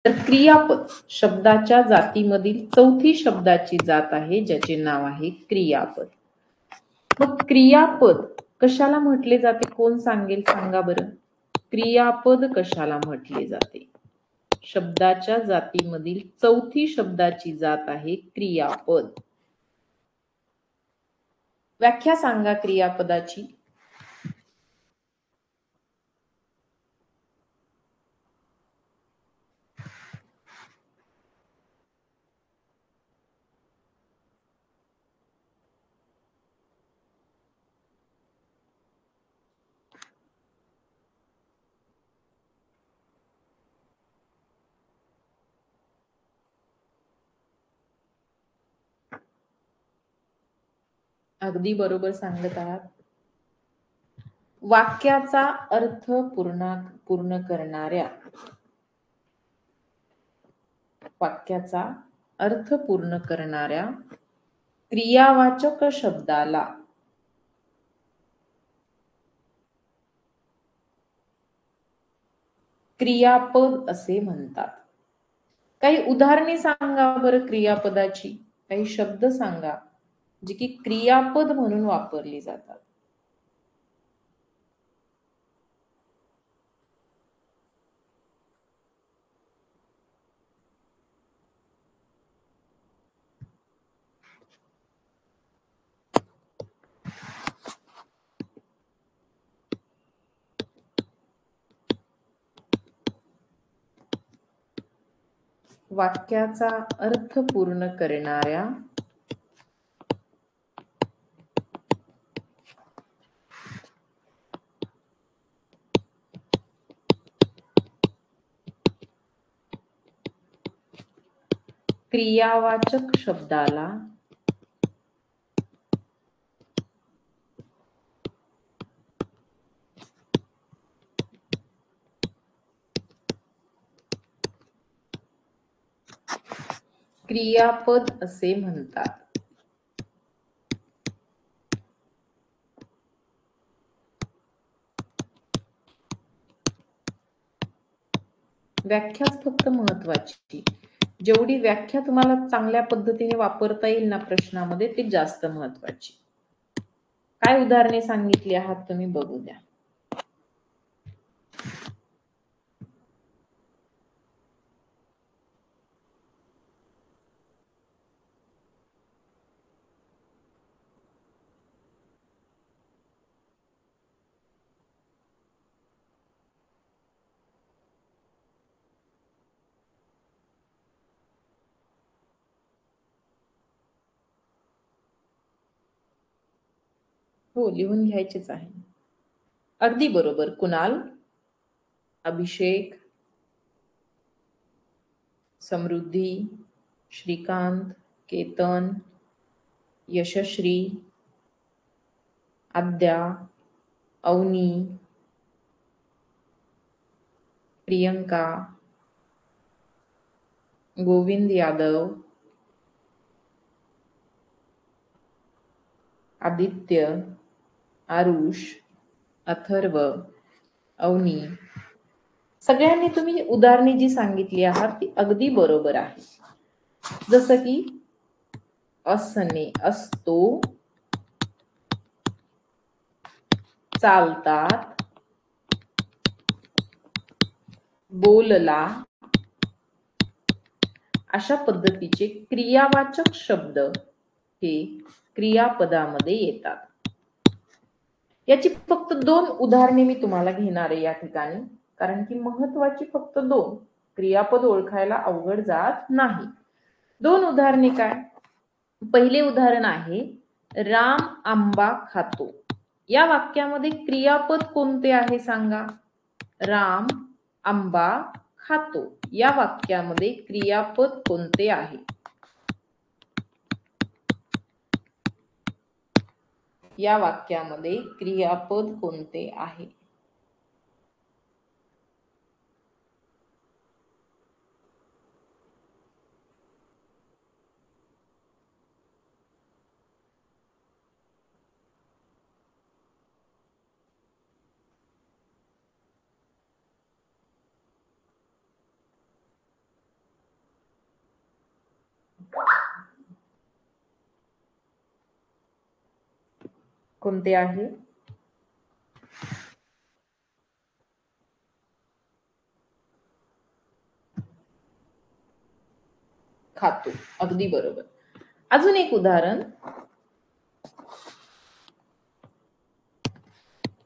तर क्रियापद शब्दाच्या जातीमधील चौथी शब्दाची जात आहे, ज्याचे नाव आहे क्रियापद. मग क्रियापद कशाला म्हटले जाते? कोण सांगेल? सांगा बरं. क्रियापद कशाला म्हटले जाते? शब्दाच्या जातीमधील चौथी शब्दाची जात आहे क्रियापद. व्याख्या सांगा क्रियापदाची. अगदी बरोबर सांगत आहात. वाक्याचा अर्थ पूर्ण करणाऱ्या वाक्याचा अर्थ पूर्ण करणाऱ्या क्रियावाचक शब्दाला क्रियापद असे म्हणतात. काही उदाहरणे सांगा बरं क्रियापदाची. काही शब्द सांगा जे की क्रियापद म्हणून वापरली जातात. वाक्याचा अर्थ पूर्ण करणाऱ्या क्रियावाचक शब्दाला क्रियापद असे म्हणतात. व्याख्याच फक्त महत्वाची. जेवढी व्याख्या तुम्हाला चांगल्या पद्धतीने वापरता येईल ना प्रश्नामध्ये, ते जास्त महत्वाची. काय उदाहरणे सांगितली आहात तुम्ही? बघू द्या. हो, लिहून घ्यायचेच आहे. अगदी बरोबर. कुणाल, अभिषेक, समृद्धी, श्रीकांत, केतन, यशश्री, आद्या, अवनी, प्रियंका, गोविंद यादव, आदित्य, आरुष, अथर्व, अवनी, सगळ्यांनी तुम्ही उदाहरणे जी सांगितली आहात ती अगदी बरोबर आहे. जसं की असणे, असतो, चालतात, बोलला, अशा पद्धतीचे क्रियावाचक शब्द हे क्रियापदामध्ये येतात. याची फक्त 2 उदाहरणे मी तुम्हाला घेणार आहे या ठिकाणी, कारण की महत्वाची फक्त 2. क्रियापद ओळखायला अवघड जात नाही. 2 उदाहरणे काय? पहिले उदाहरण आहे राम आंबा खातो. या वाक्यामध्ये क्रियापद कोणते आहे सांगा? राम आंबा खातो या वाक्यामध्ये क्रियापद कोणते आहे? या वाक्यामध्ये क्रियापद कोणते आहे? कोणते आहे? खातो, अगदी बरोबर. अजून एक उदाहरण.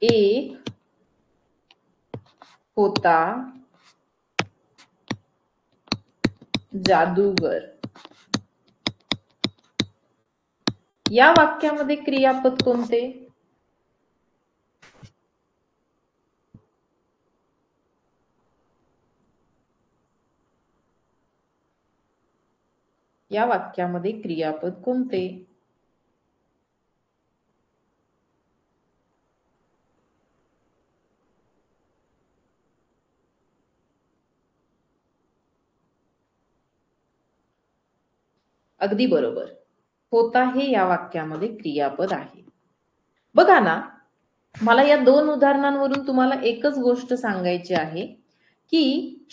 एक होता जादूगर. या वाक्यामध्ये क्रियापद कोणते? या वाक्यामध्ये क्रियापद कोणते? अगदी बरोबर. होता हे या वाक्यामध्ये क्रियापद आहे. बघा ना, मला या दोन उदाहरणांवरून तुम्हाला एकच गोष्ट सांगायची आहे की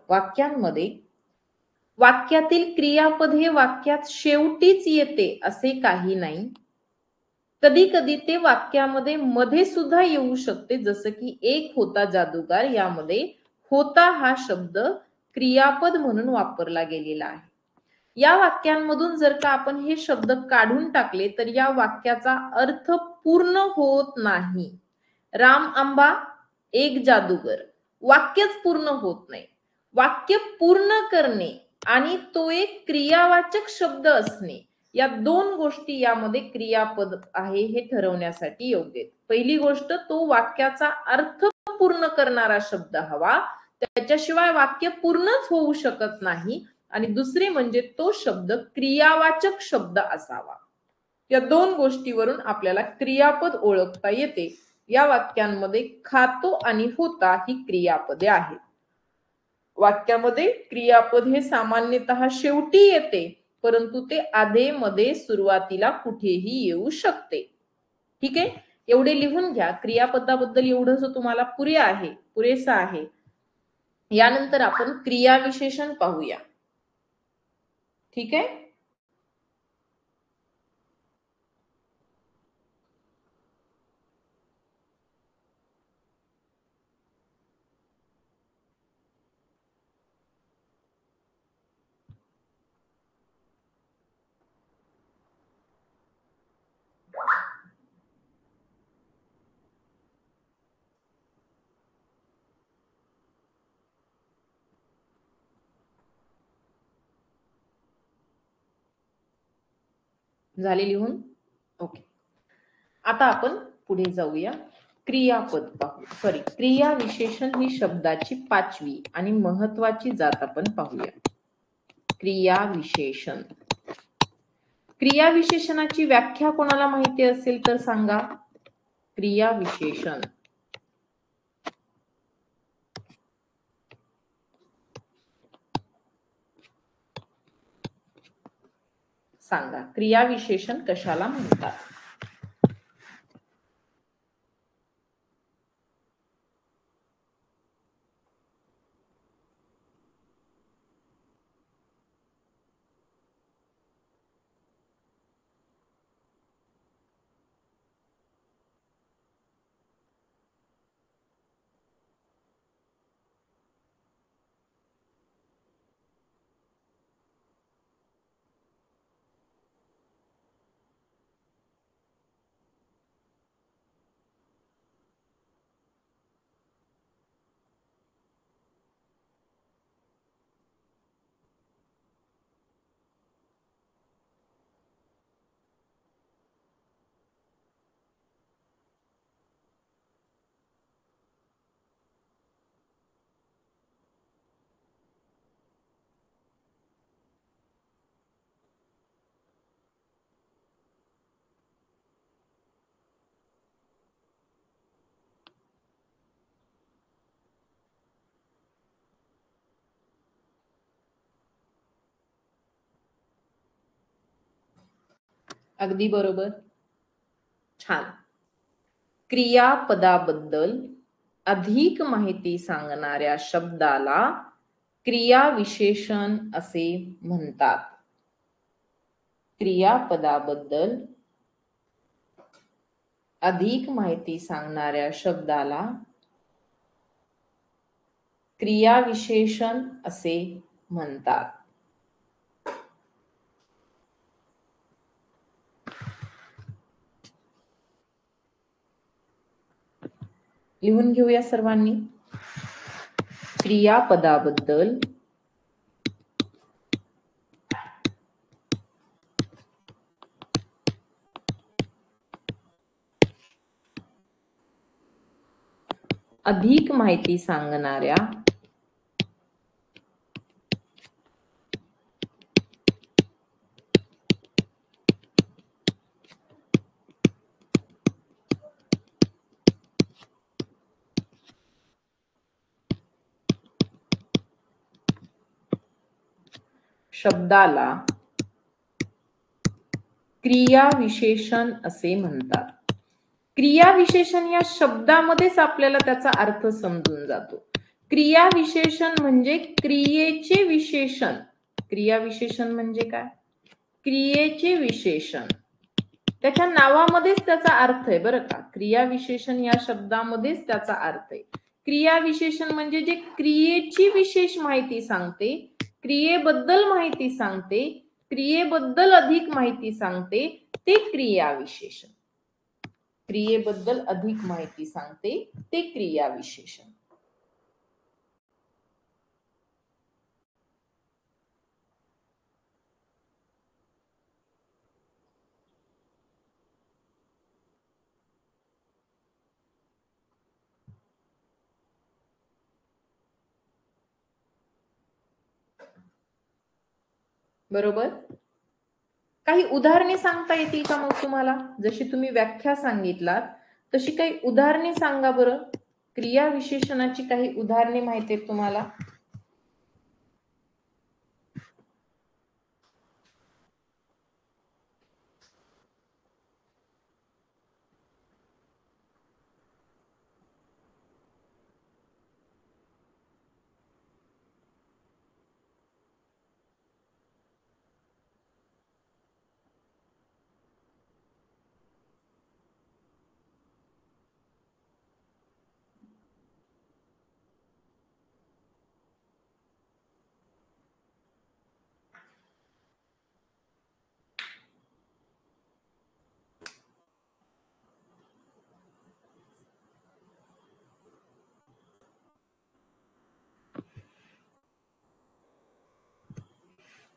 वाक्यांमध्ये वाक्यातील क्रियापद हे वाक्यात शेवटीच येते असे काही नाही. कधी कधी ते वाक्यामध्ये मध्ये सुद्धा येऊ शकते. जसं की एक होता जादूगार, यामध्ये होता हा शब्द क्रियापद म्हणून वापरला गेलेला आहे. या वाक्यांमधून जर का आपण हे शब्द काढून टाकले तर या वाक्याचा अर्थ पूर्ण होत नाही. राम आंबा, एक जादूगर, वाक्यच पूर्ण होत नाही. वाक्य पूर्ण करणे आणि तो एक क्रियावाचक शब्द असणे, या दोन गोष्टी यामध्ये क्रियापद आहे हे ठरवण्यासाठी योग्य आहेत. पहिली गोष्ट, तो वाक्याचा अर्थ पूर्ण करणारा शब्द हवा, त्याच्याशिवाय वाक्य पूर्णच होऊ शकत नाही. आणि दुसरे म्हणजे तो शब्द क्रियावाचक शब्द असावा. या दोन गोष्टीवरून आपल्याला क्रियापद ओळखता येते. या वाक्यांमध्ये खातो आणि होता ही क्रियापदे आहेत. वाक्यामध्ये क्रियापद हे सामान्यतः शेवटी येते, परंतु ते आधे मध्ये सुरुवातीला कुठेही येऊ शकते. ठीक आहे, एवढे लिहून घ्या. क्रियापदाबद्दल एवढंच तुम्हाला पुरेसं आहे. यानंतर आपण क्रियाविशेषण पाहूया. ठीक आहे. झाले लिहून? ओके. आता आपण पुढे जाऊया. क्रियापद पाहू. क्रियाविशेषण ही शब्दाची 5वी आणि महत्वाची जात आपण पाहूया. क्रियाविशेषण. क्रियाविशेषणाची व्याख्या कोणाला माहिती असेल तर सांगा. क्रियाविशेषण सांगा. क्रियाविशेषण कशाला म्हणतात? अगदी बरोबर. छान. क्रियापदाबद्दल अधिक माहिती सांगणाऱ्या शब्दाला क्रियाविशेषण असे म्हणतात. क्रियापदाबद्दल अधिक माहिती सांगणाऱ्या शब्दाला क्रियाविशेषण असे म्हणतात. लिहून घेऊया सर्वांनी. क्रियापदाबद्दल अधिक माहिती सांगणाऱ्या शब्दाला क्रियाविशेषण असे म्हणतात. क्रियाविशेषण या शब्दामध्येच आपल्याला त्याचा अर्थ समजून जातो. क्रियाविशेषण म्हणजे क्रियेचे विशेषण. क्रियाविशेषण म्हणजे काय? क्रियेचे विशेषण. त्याच्या नावामध्येच त्याचा अर्थ आहे बरं का. क्रियाविशेषण या शब्दामध्येच त्याचा अर्थ आहे. क्रियाविशेषण म्हणजे जे क्रियेची विशेष माहिती सांगते, क्रियेबद्दल माहिती सांगते, क्रियेबद्दल अधिक माहिती सांगते, ते क्रियाविशेषण. क्रियेबद्दल अधिक माहिती सांगते ते क्रियाविशेषण. बरोबर. काही उदाहरणे सांगता येतील का मग तुम्हाला? जशी तुम्ही व्याख्या सांगितलात तशी काही उदाहरणे सांगा बरं. क्रियाविशेषणाची काही उदाहरणे माहिती आहेत तुम्हाला?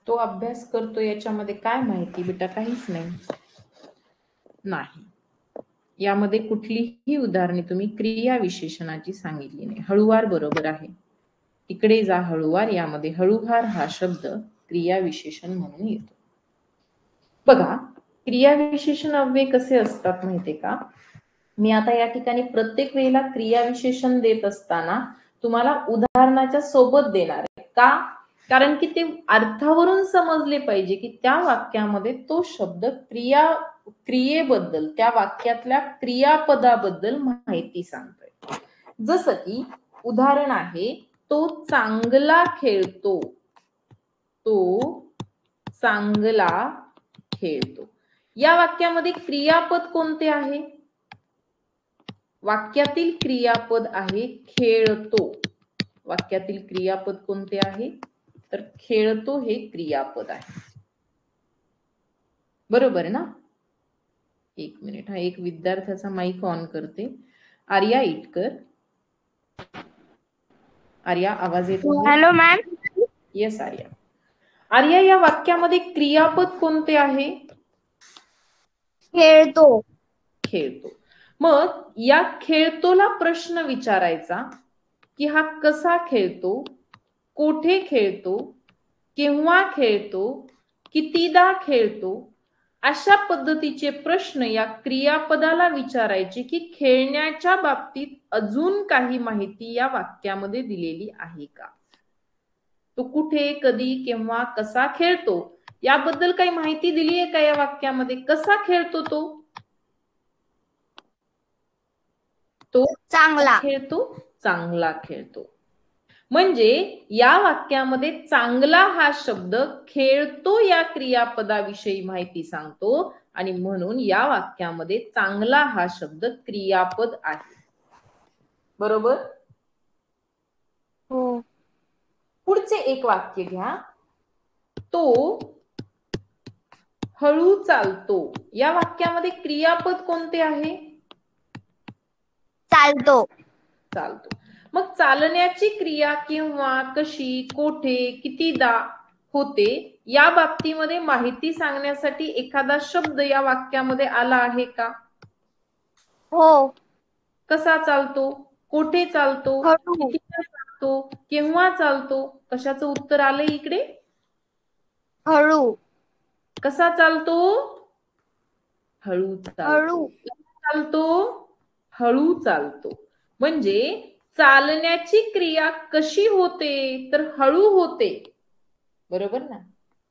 तो अभ्यास करतो याच्यामध्ये काय माहिती बेटा? काहीच नाही. यामध्ये कुठलीही उदाहरणे तुम्ही क्रियाविशेषणाची सांगितली नाही. हळुवार बरोबर आहे. इकडे जा हळुवार. यामध्ये हळुवार हा शब्द क्रियाविशेषण म्हणून येतो. बघा, क्रियाविशेषण अव्यय कसे असतात माहितीये का? मी आता या ठिकाणी प्रत्येक वेळेला क्रियाविशेषण देत असताना तुम्हाला उदाहरणाच्या सोबत देणार आहे. का? कारण की ते अर्थावरून समजले पाहिजे की त्या वाक्यामध्ये तो शब्द क्रियेबद्दल, त्या वाक्यातल्या क्रियापदाबद्दल माहिती सांगतोय. जसं की उदाहरण आहे, तो चांगला खेळतो. तो चांगला खेळतो. या वाक्यामध्ये क्रियापद कोणते आहे? वाक्यातील क्रियापद आहे खेळतो. वाक्यातील क्रियापद कोणते आहे? तर खेळतो हे क्रियापद आहे. बरोबर ना? एक मिनिट, हा एक विद्यार्थ्याचा माईक ऑन करते. आर्या इटकर. आर्या, आवाज येतो? Hello ma'am. Yes Arya. Arya, या वाक्यामध्ये क्रियापद कोणते आहे? खेळतो. खेळतो. मग या खेळतोला प्रश्न विचारायचा की हा कसा खेळतो, कोठे खेळतो, केव्हा खेळतो, कितीदा खेळतो, अशा पद्धतीचे प्रश्न या क्रियापदाला विचारायचे की खेळण्याच्या बाबतीत अजून काही माहिती या वाक्यामध्ये दिलेली आहे का? तो कुठे, कधी, केव्हा, कसा खेळतो याबद्दल काही माहिती दिली आहे का या वाक्यामध्ये? कसा खेळतो तो चांगला खेळतो. चांगला खेळतो. म्हणजे या वाक्यामध्ये चांगला हा शब्द खेळतो या क्रियापदाविषयी माहिती सांगतो आणि म्हणून या वाक्यामध्ये चांगला हा शब्द क्रियापद आहे. बरोबर? हो. पुढचे एक वाक्य घ्या. तो हळू चालतो. या वाक्यामध्ये क्रियापद कोणते आहे? चालतो. चालतो. मग चालण्याची क्रिया केव्हा, कशी, कोठे, कितीदा होते या बाबतीमध्ये माहिती सांगण्यासाठी एखादा शब्द या वाक्यामध्ये आला आहे का? हो. कसा चालतो, कोठे चालतो, हळू. कितीदा चालतो, केव्हा चालतो? कशाचं उत्तर आलंय इकडे? हळू. कसा चालतो? हळू चालतो. चालतो? हळू चालतो. म्हणजे चालण्याची क्रिया कशी होते, तर हळू होते. बरोबर ना?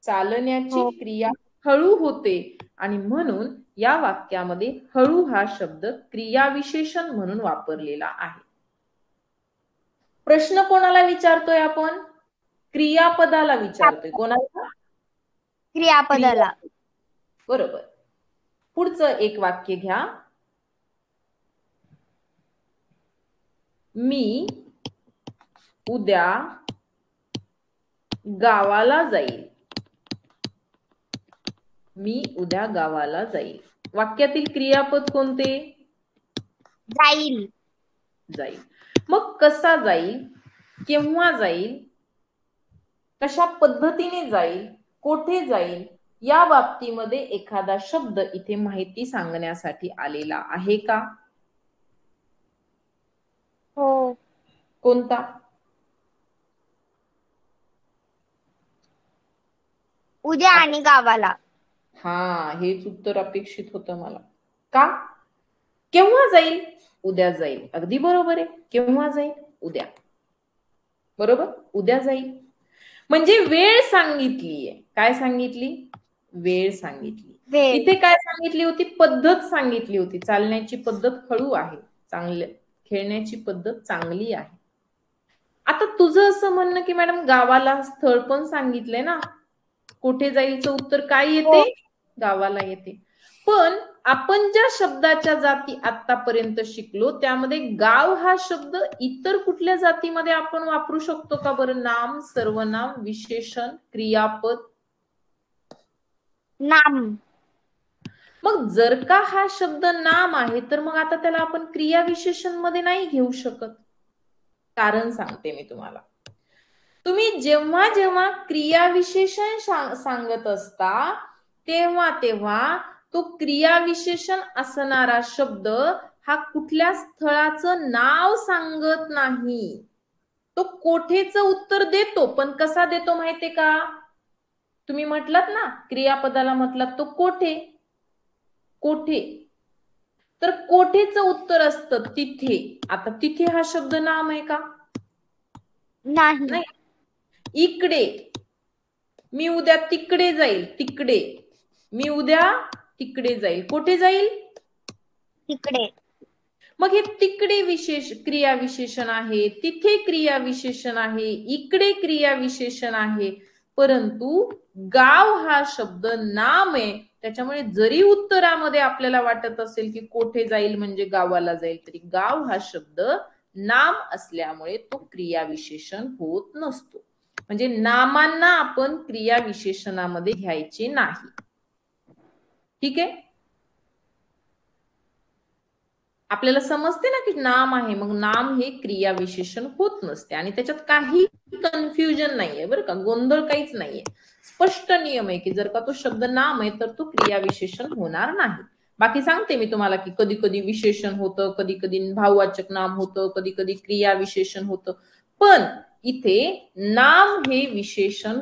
चालण्याची क्रिया हळू होते आणि म्हणून या वाक्यामध्ये हळू हा शब्द क्रियाविशेषण म्हणून वापरलेला आहे. प्रश्न कोणाला विचारतोय आपण? क्रियापदाला विचारतोय. कोणाला? क्रियापदाला. बरोबर. पुढचं एक वाक्य घ्या. मी उद्या गावाला जाईल. मी उद्या गावाला जाईल. वाक्यातील क्रियापद कोणते? जाईल. जाईल. मग कसा जाईल, केव्हा जाईल, कशा पद्धतीने जाईल, कोठे जाईल या बाबतीमध्ये एखादा शब्द इथे माहिती सांगण्यासाठी आलेला आहे का? हो. कोणता? उद्या आणि गावाला. हा, हेच उत्तर अपेक्षित होतं मला. का? केव्हा जाईल? उद्या जाईल. अगदी बरोबर आहे. केव्हा जाईल? उद्या. बरोबर? उद्या जाईल. म्हणजे वेळ सांगितलीये. काय सांगितली? वेळ सांगितली. इथे काय सांगितली होती? पद्धत सांगितली होती. चालण्याची पद्धत हळू आहे. चांगले खेळण्याची पद्धत चांगली आहे. आता तुझं असं म्हणणं की मॅडम गावाला स्थळ पण सांगितलंय ना, कुठे जाईलचं उत्तर काय येते? गावाला येते. पण आपण ज्या शब्दाच्या जाती आतापर्यंत शिकलो त्यामध्ये गाव हा शब्द इतर कुठल्या जातीमध्ये आपण वापरू शकतो का बरं? नाम, सर्वनाम, विशेषण, क्रियापद? नाम. मग जर का हा शब्द नाम आहे तर मग आता त्याला आपण क्रिया विशेषण मध्ये नाही घेऊ शकत. कारण सांगते मी तुम्हाला. तुम्ही जेव्हा जेव्हा क्रिया विशेषण सांगत असता तेव्हा तेव्हा तो क्रिया विशेषण असणारा शब्द हा कुठल्या स्थळाचं नाव सांगत नाही. तो कोठेचं उत्तर देतो, पण कसा देतो माहितीये का? तुम्ही म्हटलात ना, क्रियापदाला म्हटलात तो कोठे. कोठे तर कोठेचं उत्तर असतं तिथे. आता तिथे हा शब्द नाम आहे का? नाही. इकडे. मी उद्या तिकडे जाईल. तिकडे. मी उद्या तिकडे जाईल. कुठे जाईल? तिकडे. मग हे तिकडे विशेष क्रिया विशेषण आहे, तिथे क्रिया विशेषण आहे, इकडे क्रिया विशेषण आहे. परंतु गाव हा शब्द नाम आहे. त्याच्यामुळे जरी उत्तरामध्ये आपल्याला वाटत असेल की कोठे जाईल म्हणजे गावाला जाईल, तरी गाव हा शब्द नाम असल्यामुळे तो क्रिया विशेषण होत नसतो. म्हणजे नामांना आपण क्रिया विशेषणामध्ये घ्यायचे नाही. ठीक आहे? आपल्याला समजते ना की नाम आहे, मग नाम हे क्रिया विशेषण होत नसते आणि त्याच्यात काही कन्फ्युजन नाहीये बरं का, गोंधळ काहीच नाहीये. स्पष्ट नियम आहे की जर का तो शब्द नाम आहे तर तो क्रिया विशेषण होणार नाही. बाकी सांगते मी तुम्हाला की कधी कधी विशेषण होतं, कधी कधी भाववाचक नाम होतं, कधी कधी क्रिया विशेषण होतं. पण इथे नाम हे विशेषण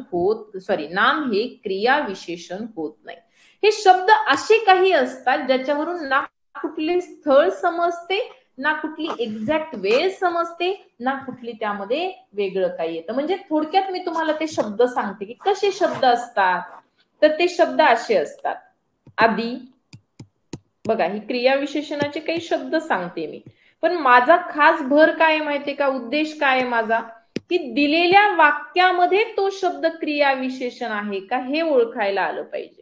नाम हे क्रिया विशेषण होत नाही. हे शब्द असे काही असतात ज्याच्यावरून ना कुठले स्थळ समजते, ना कुठली एक्झॅक्ट वेळ समजते, ना कुठली त्यामध्ये वेगळं काही येतं. म्हणजे थोडक्यात मी तुम्हाला ते शब्द सांगते की कसे शब्द असतात. तर ते शब्द असे असतात. आधी बघा, ही क्रिया विशेषणाचे काही शब्द सांगते मी, पण माझा खास भर काय माहितीये का, उद्देश काय आहे माझा, की दिलेल्या वाक्यामध्ये तो शब्द क्रियाविशेषण आहे का हे ओळखायला आलं पाहिजे.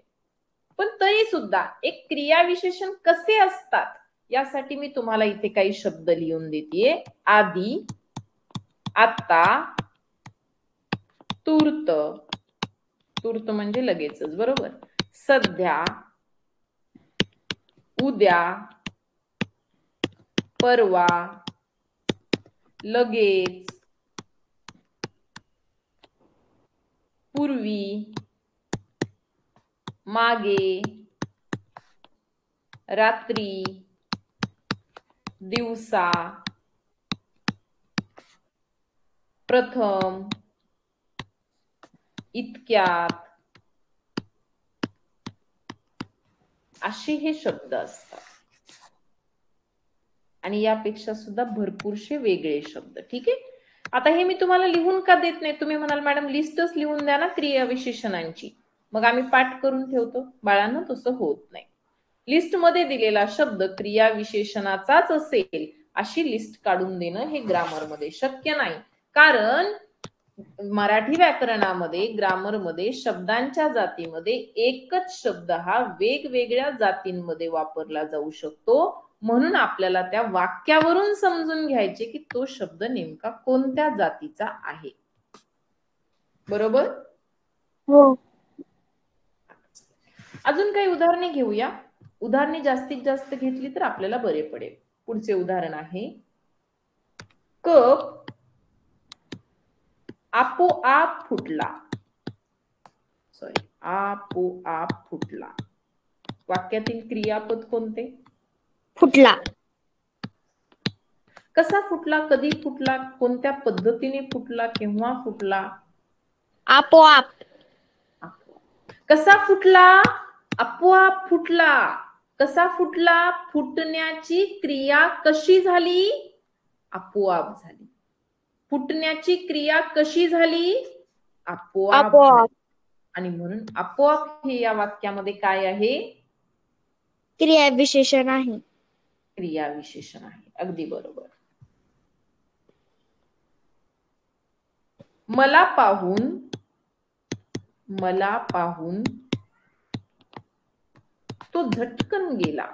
पण तरी सुद्धा एक क्रियाविशेषण कसे असतात यासाठी मी तुम्हाला इथे काही शब्द लिहून देतेय. आधी, आता, तूर्त, तूर्त म्हणजे लगेचच, बरोबर, सध्या, उद्या, परवा, लगेच, पूर्वी, मागे, रात्री, दिवसा, प्रथम, इतक्यात, असे हे शब्द असतात. आणि यापेक्षा सुद्धा भरपूरशे वेगळे शब्द. ठीक आहे. आता हे मी तुम्हाला लिहून का देत नाही? तुम्ही म्हणाल मॅडम लिस्टच लिहून द्या ना क्रियाविशेषणांची, मग आम्ही पाठ करून ठेवतो. बाळांनो, तसं होत नाही. लिस्ट मध्ये दिलेला शब्द क्रियाविशेषणाचाच असेल अशी लिस्ट काढून देणं हे ग्रामर मध्ये शक्य नाही. कारण मराठी व्याकरणामध्ये, ग्रामर मध्ये शब्दांच्या जातीमध्ये एकच शब्द हा वेगवेगळ्या जातींमध्ये वापरला जाऊ शकतो. म्हणून आपल्याला त्या वाक्यावरून समजून घ्यायचे की तो शब्द नेमका कोणत्या जातीचा आहे. बरोबर? हो. अजून काही उदाहरणे घेऊया. उदाहरणे जास्तीत जास्त घेतली तर आपल्याला बरे पडेल. पुढचे उदाहरण आहे, कप आपोआप फुटला. सॉरी, आपोआप फुटला. वाक्यातील क्रियापद कोणते? फुटला. कसा फुटला, कधी फुटला, कोणत्या पद्धतीने फुटला, केव्हा फुटला? आपोआप. कसा फुटला? आपोआप फुटला. कसा फुटला? फुटण्याची क्रिया कशी झाली? आपोआप झाली. फुटण्याची क्रिया कशी झाली? आपोआप झाली. आणि म्हणून आपोआप हे या वाक्यामध्ये काय आहे? क्रियाविशेषण आहे. क्रियाविशेषण आहे. अगदी बरोबर. मला पाहून तो झटकन गेला.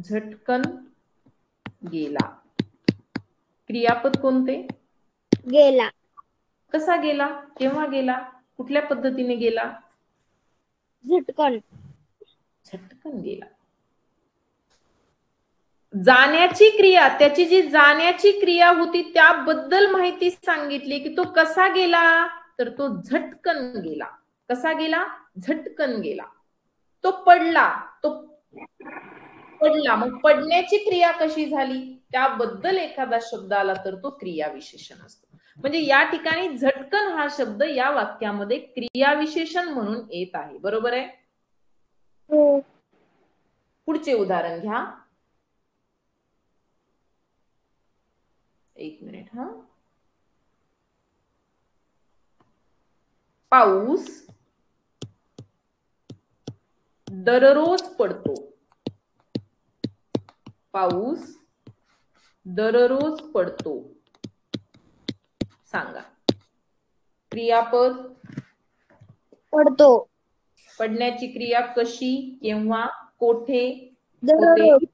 झटकन गेला. क्रियापद कोणते? गेला. कसा गेला? केव्हा गेला? कुठल्या पद्धतीने गेला? झटकन. झटकन गेला. जाण्याची क्रिया, त्याची जी जाण्याची क्रिया होती त्याबद्दल माहिती सांगितली की तो कसा गेला, तर तो झटकन गेला. कसा गेला? झटकन गेला. तो पडला, तो पडला. मग पडण्याची क्रिया कशी झाली त्याबद्दल एखादा शब्द आला तर तो क्रियाविशेषण असतो. म्हणजे या ठिकाणी झटकन हा शब्द या वाक्यामध्ये क्रियाविशेषण म्हणून येत आहे. बरोबर आहे? हो. पुढचे उदाहरण घ्या. एक मिनिट हा. पाऊस दररोज पडतो. पाऊस दररोज पडतो. सांगा. क्रियापद पडतो. पडण्याची क्रिया कशी, केव्हा, कोठे होते? दररोज.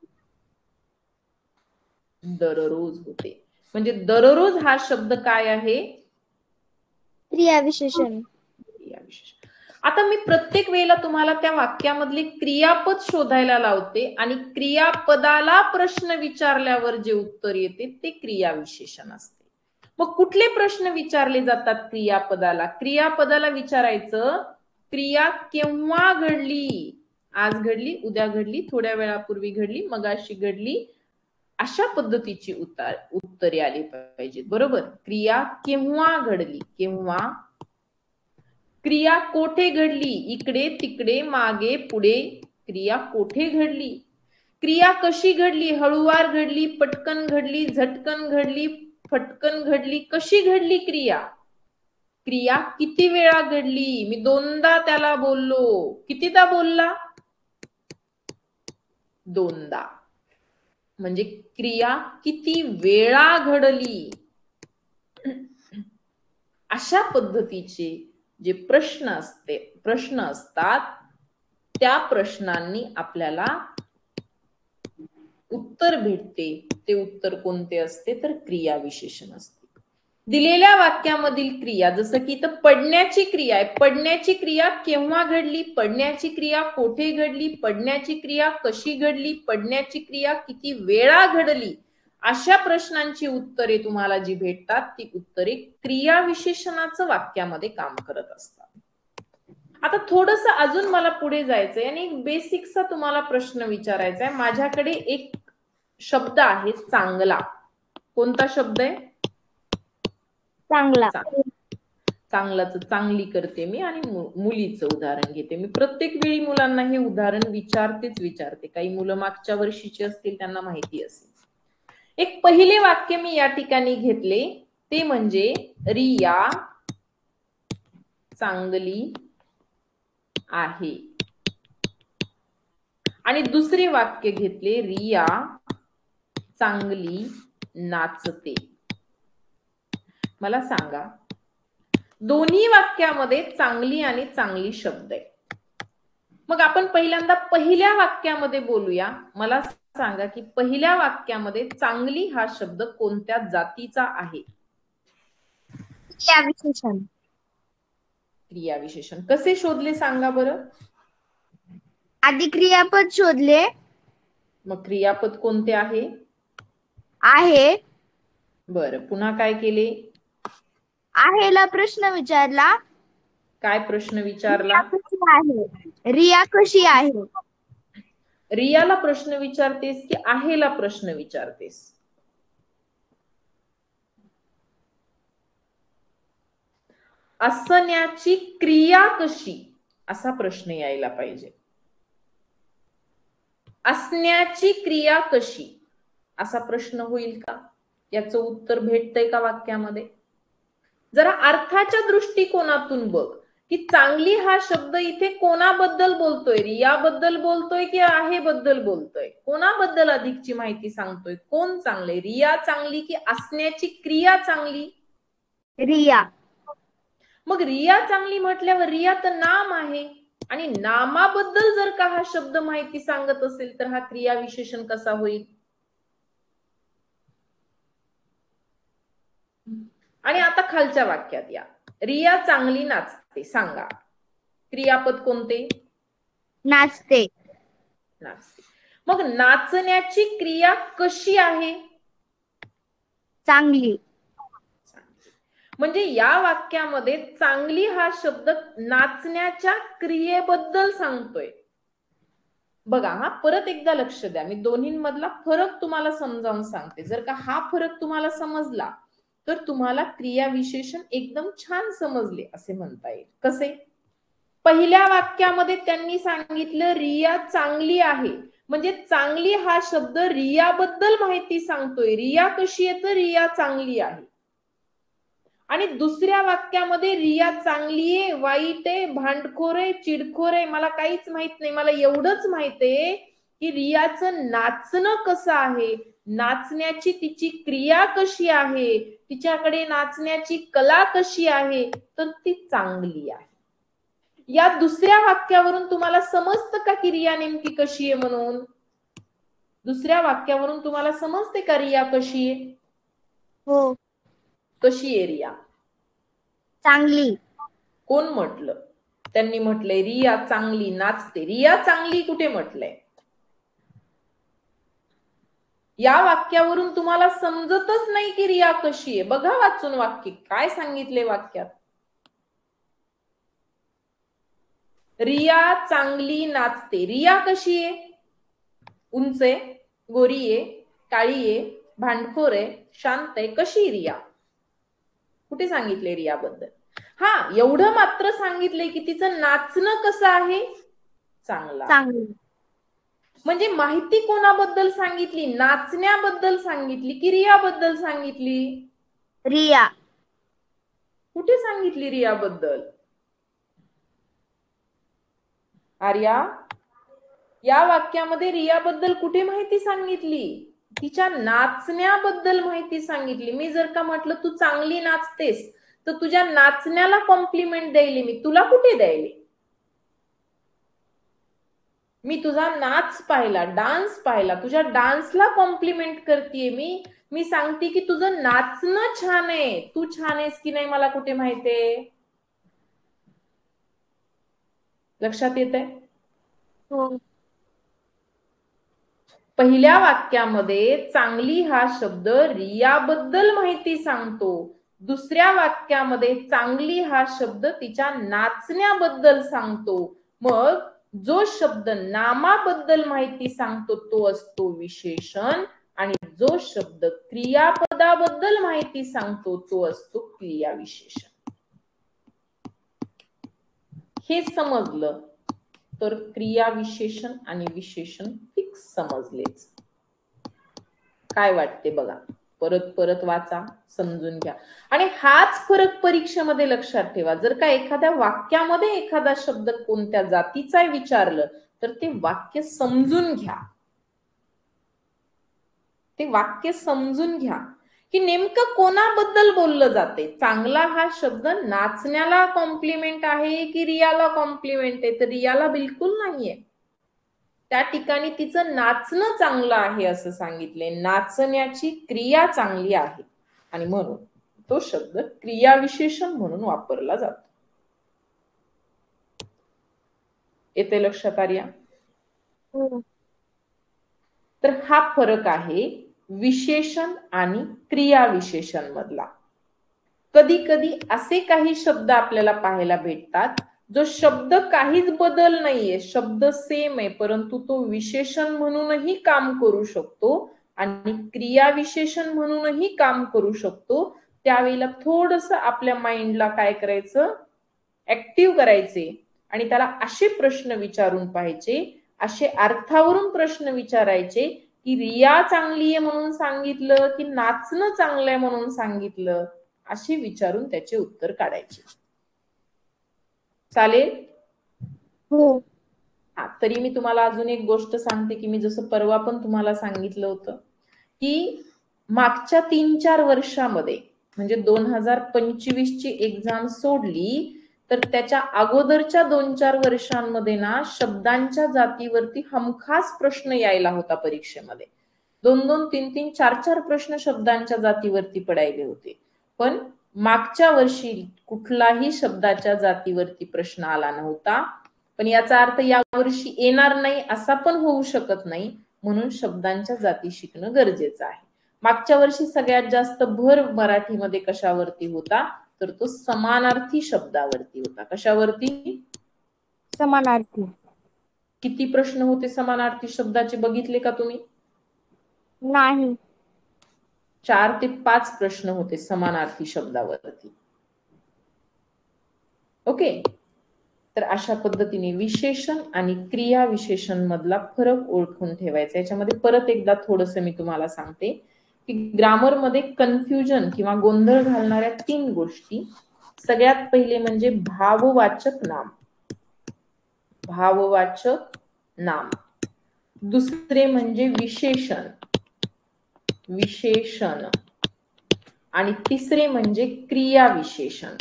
दररोज होते. म्हणजे दररोज हा शब्द काय आहे? क्रियाविशेषण. क्रियाविशेषण. आता मी प्रत्येक वेळेला तुम्हाला त्या वाक्यामधले क्रियापद शोधायला लावते आणि क्रियापदाला प्रश्न विचारल्यावर जे उत्तर येते ते क्रियाविशेषण असते. मग कुठले प्रश्न विचारले जातात क्रियापदाला? क्रियापदाला विचारायचं क्रिया केव्हा घडली? आज घडली, उद्या घडली, थोड्या वेळापूर्वी घडली, मगाशी घडली, अशा पद्धतीची उत्तरे आली पाहिजेत. बरोबर? क्रिया केव्हा घडली, केव्हा. क्रिया कोठे घडली? इकडे, तिकडे, मागे, पुढे. क्रिया कोठे घडली? क्रिया कशी घडली? हळूवार घडली, पटकन घडली, झटकन घडली, फटकन घडली, कशी घडली क्रिया? क्रिया किती वेळा घडली? मी दोनदा त्याला बोललो. कितीदा बोलला? दोनदा. म्हणजे क्रिया किती वेळा घडली, अशा पद्धतीचे जे प्रश्न असतात त्या प्रश्नांनी आपल्याला उत्तर भेटते. ते उत्तर कोणते असते तर क्रिया विशेषण असते. दिलेल्या वाक्यामधील क्रिया, जसं की इथं पडण्याची क्रिया आहे, पडण्याची क्रिया केव्हा घडली, पडण्याची क्रिया कोठे घडली, पडण्याची क्रिया कशी घडली, पडण्याची क्रिया किती वेळा घडली, अशा प्रश्नांची उत्तरे तुम्हाला जी भेटतात ती उत्तरे क्रिया विशेषणाचं वाक्यामध्ये काम करत असतात. आता थोडस अजून मला पुढे जायचंय आणि एक बेसिकचा तुम्हाला प्रश्न विचारायचा आहे. माझ्याकडे एक शब्द आहे चांगला. कोणता शब्द आहे? चांगला. चांगलाच चांगली करते मी आणि मुलीचं उदाहरण घेते मी. प्रत्येक वेळी मुलांना हे उदाहरण विचारते. काही मुलं मागच्या वर्षीची असतील त्यांना माहिती असेल. एक पहिले वाक्य मी या ठिकाणी घेतले ते म्हणजे रिया चांगली आहे. आणि दुसरे वाक्य घेतले रिया चांगली नाचते. मला सांगा, दोन्ही वाक्यामध्ये चांगली आणि चांगली शब्द आहे. मग आपण पहिल्यांदा पहिल्या वाक्यामध्ये बोलूया. मला सांगा की पहिल्या वाक्यामध्ये चांगली हा शब्द कोणत्या जातीचा आहे? क्रियाविशेषण. क्रियाविशेषण कसे शोधले सांगा बरं? आधी क्रियापद शोधले. मग क्रियापद कोणते आहे? आहे. बरं, पुन्हा काय केले? आहेला प्रश्न विचारला. काय प्रश्न विचारला? रिया कशी आहे? रियाला प्रश्न विचारतेस की आहेला प्रश्न विचारतेस? असण्याची क्रिया कशी, असा प्रश्न यायला पाहिजे. असण्याची क्रिया कशी असा प्रश्न होईल का? याचं उत्तर भेटतंय का वाक्यामध्ये? जरा अर्थाच्या दृष्टिकोनातून बघ की चांगली हा शब्द इथे कोणाबद्दल बोलतोय? रियाबद्दल बोलतोय की आहे बद्दल बोलतोय? कोणाबद्दल अधिकची माहिती सांगतोय? कोण चांगले, रिया चांगली की असण्याची क्रिया चांगली? रिया. मग रिया चांगली म्हटल्यावर रिया तर नाम आहे आणि नामाबद्दल जर का हा शब्द माहिती सांगत असेल तर हा क्रिया विशेषण कसा होईल? आणि आता खालच्या वाक्यात या, रिया चांगली नाचते. सांगा क्रियापद कोणते? नाचते. नाचते. मग नाचण्याची क्रिया कशी आहे? चांगली. म्हणजे या वाक्यामध्ये चांगली हा शब्द नाचण्याच्या क्रियेबद्दल सांगतोय. बघा, हा परत एकदा लक्ष द्या, मी दोन्हींमधला फरक तुम्हाला समजावून सांगते. जर का हा फरक तुम्हाला समजला तर तुम्हाला क्रिया विशेषण एकदम छान समजले असे म्हणता येईल. कसे? पहिल्या वाक्यामध्ये त्यांनी सांगितलं रिया चांगली आहे, म्हणजे चांगली हा शब्द रियाबद्दल माहिती सांगतोय. रिया कशी आहे तर रिया चांगली आहे. आणि दुसऱ्या वाक्यामध्ये रिया चांगली आहे, वाईट आहे, भांडखोर आहे, चिडखोर आहे, मला काहीच माहित नाही. मला एवढंच माहित आहे की रियाचं नाचणं कसं आहे, नाचण्याची तिची क्रिया कशी आहे, तिच्याकडे नाचण्याची कला कशी आहे, तर ती चांगली आहे. या दुसऱ्या वाक्यावरून तुम्हाला समजतं का की रिया नेमकी कशी आहे म्हणून? दुसऱ्या वाक्यावरून तुम्हाला समजते का रिया कशी आहे? हो. कशी आहे रिया? चांगली. कोण म्हटलं? त्यांनी म्हटलंय रिया चांगली नाचते. रिया चांगली कुठे म्हटलंय? या वाक्यावरून तुम्हाला समजतच नाही की रिया कशी आहे. बघा वाचून वाक्य काय सांगितले वाक्यात. रिया चांगली नाचते. रिया कशी आहे? उंच आहे, गोरी आहे, काळी आहे, भांडखोर आहे, शांत आहे. कशी रिया? कुठे सांगितले रियाबद्दल? हा, एवढं मात्र सांगितलंय की तिचं नाचणं कसं आहे? चांगला. चांगली. म्हणजे माहिती कोणाबद्दल सांगितली? नाचण्याबद्दल सांगितली की रियाबद्दल सांगितली? रिया. कुठे सांगितली रियाबद्दल? आर्या, या वाक्यामध्ये रियाबद्दल कुठे माहिती सांगितली? तिच्या नाचण्याबद्दल माहिती सांगितली. मी जर का म्हटलं तू चांगली नाचतेस, तर तुझ्या नाचण्याला कॉम्प्लिमेंट द्यायली, मी तुला कुठे द्यायली? मी तुझा नाच पाहिला, डान्स पाहिला, तुझ्या डान्सला कॉम्प्लिमेंट करतेय मी सांगते की तुझं नाचणं छान आहे. तू छान आहेस की नाही मला कुठे माहितीये? लक्षात येत आहे? हो. पहिल्या वाक्यामध्ये चांगली हा शब्द रियाबद्दल माहिती सांगतो. दुसऱ्या वाक्यामध्ये चांगली हा शब्द तिच्या नाचण्याबद्दल सांगतो. मग जो शब्द नामाबद्दल माहिती सांगतो तो असतो विशेषण, आणि जो शब्द क्रियापदाबद्दल माहिती सांगतो तो असतो क्रियाविशेषण. हे समजलं तर क्रियाविशेषण आणि विशेषण फिक्स समजलेच. काय वाटते बघा, परत परत वाचा, समजून घ्या. आणि हाच फरक परीक्षेमध्ये लक्षात ठेवा. जर का एखाद्या वाक्यामध्ये एखादा शब्द कोणत्या जातीचा विचारलं तर ते वाक्य समजून घ्या. ते वाक्य समजून घ्या की नेमकं कोणाबद्दल बोललं जाते. चांगला हा शब्द नाचण्याला कॉम्प्लिमेंट आहे की रियाला कॉम्प्लिमेंट आहे? तर रियाला बिलकुल नाहीये. त्या ठिकाणी तिचं नाचणं चांगलं आहे असं सांगितले. नाचण्याची क्रिया चांगली आहे आणि म्हणून तो शब्द क्रियाविशेषण म्हणून वापरला जातो. येते लक्षात आर्या? हो. तर हा फरक आहे विशेषण आणि क्रियाविशेषण मधला. कधी कधी असे काही शब्द आपल्याला पाहायला भेटतात जो शब्द काहीच बदल नाहीये, शब्द सेम आहे, परंतु तो विशेषण म्हणूनही काम करू शकतो आणि क्रियाविशेषण म्हणूनही काम करू शकतो. त्यावेळेला थोडस आपल्या माइंडला काय करायचं, ऍक्टिव्ह करायचे आणि त्याला असे प्रश्न विचारून पाहायचे, असे अर्थावरून प्रश्न विचारायचे की रिया चांगली आहे म्हणून सांगितलं की नाचणं चांगलं आहे म्हणून सांगितलं, असे विचारून त्याचे उत्तर काढायचे. चालेल? हो. हा, तरी मी तुम्हाला अजून एक गोष्ट सांगते की मी जसं परवा पण तुम्हाला सांगितलं होतं की मागच्या 3-4 वर्षामध्ये म्हणजे 2025 ची एक्झाम सोडली तर त्याच्या अगोदरच्या 2-4 वर्षांमध्ये ना शब्दांच्या जातीवरती हमखास प्रश्न यायला होता परीक्षेमध्ये. 2-2, 3-3, 4-4 प्रश्न शब्दांच्या जातीवरती पडायले होते. पण मागच्या वर्षी कुठलाही शब्दाच्या जातीवरती प्रश्न आला नव्हता. पण याचा अर्थ या वर्षी येणार नाही असा पण होऊ शकत नाही. म्हणून शब्दांच्या जाती शिकणं गरजेचं आहे. मागच्या वर्षी सगळ्यात जास्त भर मराठीमध्ये कशावरती होता, तर तो समानार्थी शब्दावरती होता. कशावरती? समानार्थी. किती प्रश्न होते समानार्थी शब्दाचे बघितले का तुम्ही? नाही. 4 ते 5 प्रश्न होते समानार्थी शब्दावरती. ओके. तर अशा पद्धतीने विशेषण आणि क्रिया विशेषण मधला फरक ओळखून ठेवायचा. याच्यामध्ये परत एकदा थोडस मी तुम्हाला सांगते की ग्रामर मध्ये कन्फ्युजन किंवा गोंधळ घालणाऱ्या 3 गोष्टी. सगळ्यात पहिले म्हणजे भाववाचक नाम. भाववाचक नाम. दुसरे म्हणजे विशेषण. विशेषण. आणि तिसरे म्हणजे क्रिया विशेषण.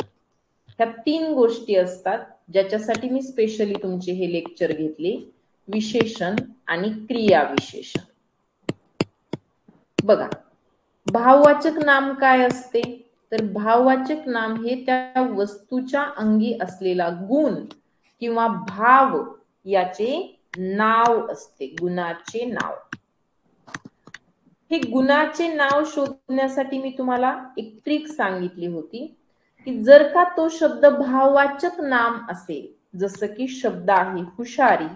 ह्या 3 गोष्टी असतात ज्याच्यासाठी मी स्पेशली तुमचे हे लेक्चर घेतले. विशेषण आणि क्रिया विशेषण. बघा, भाववाचक नाम काय असते, तर भाववाचक नाम हे त्या वस्तूच्या अंगी असलेला गुण किंवा भाव याचे नाव असते. गुणाचे नाव. हे गुणाचे नाव शोधण्यासाठी मी तुम्हाला एक ट्रिक सांगितली होती की जर का तो शब्द भाववाचक नाम असेल, जसं की शब्द आहे हुशारी,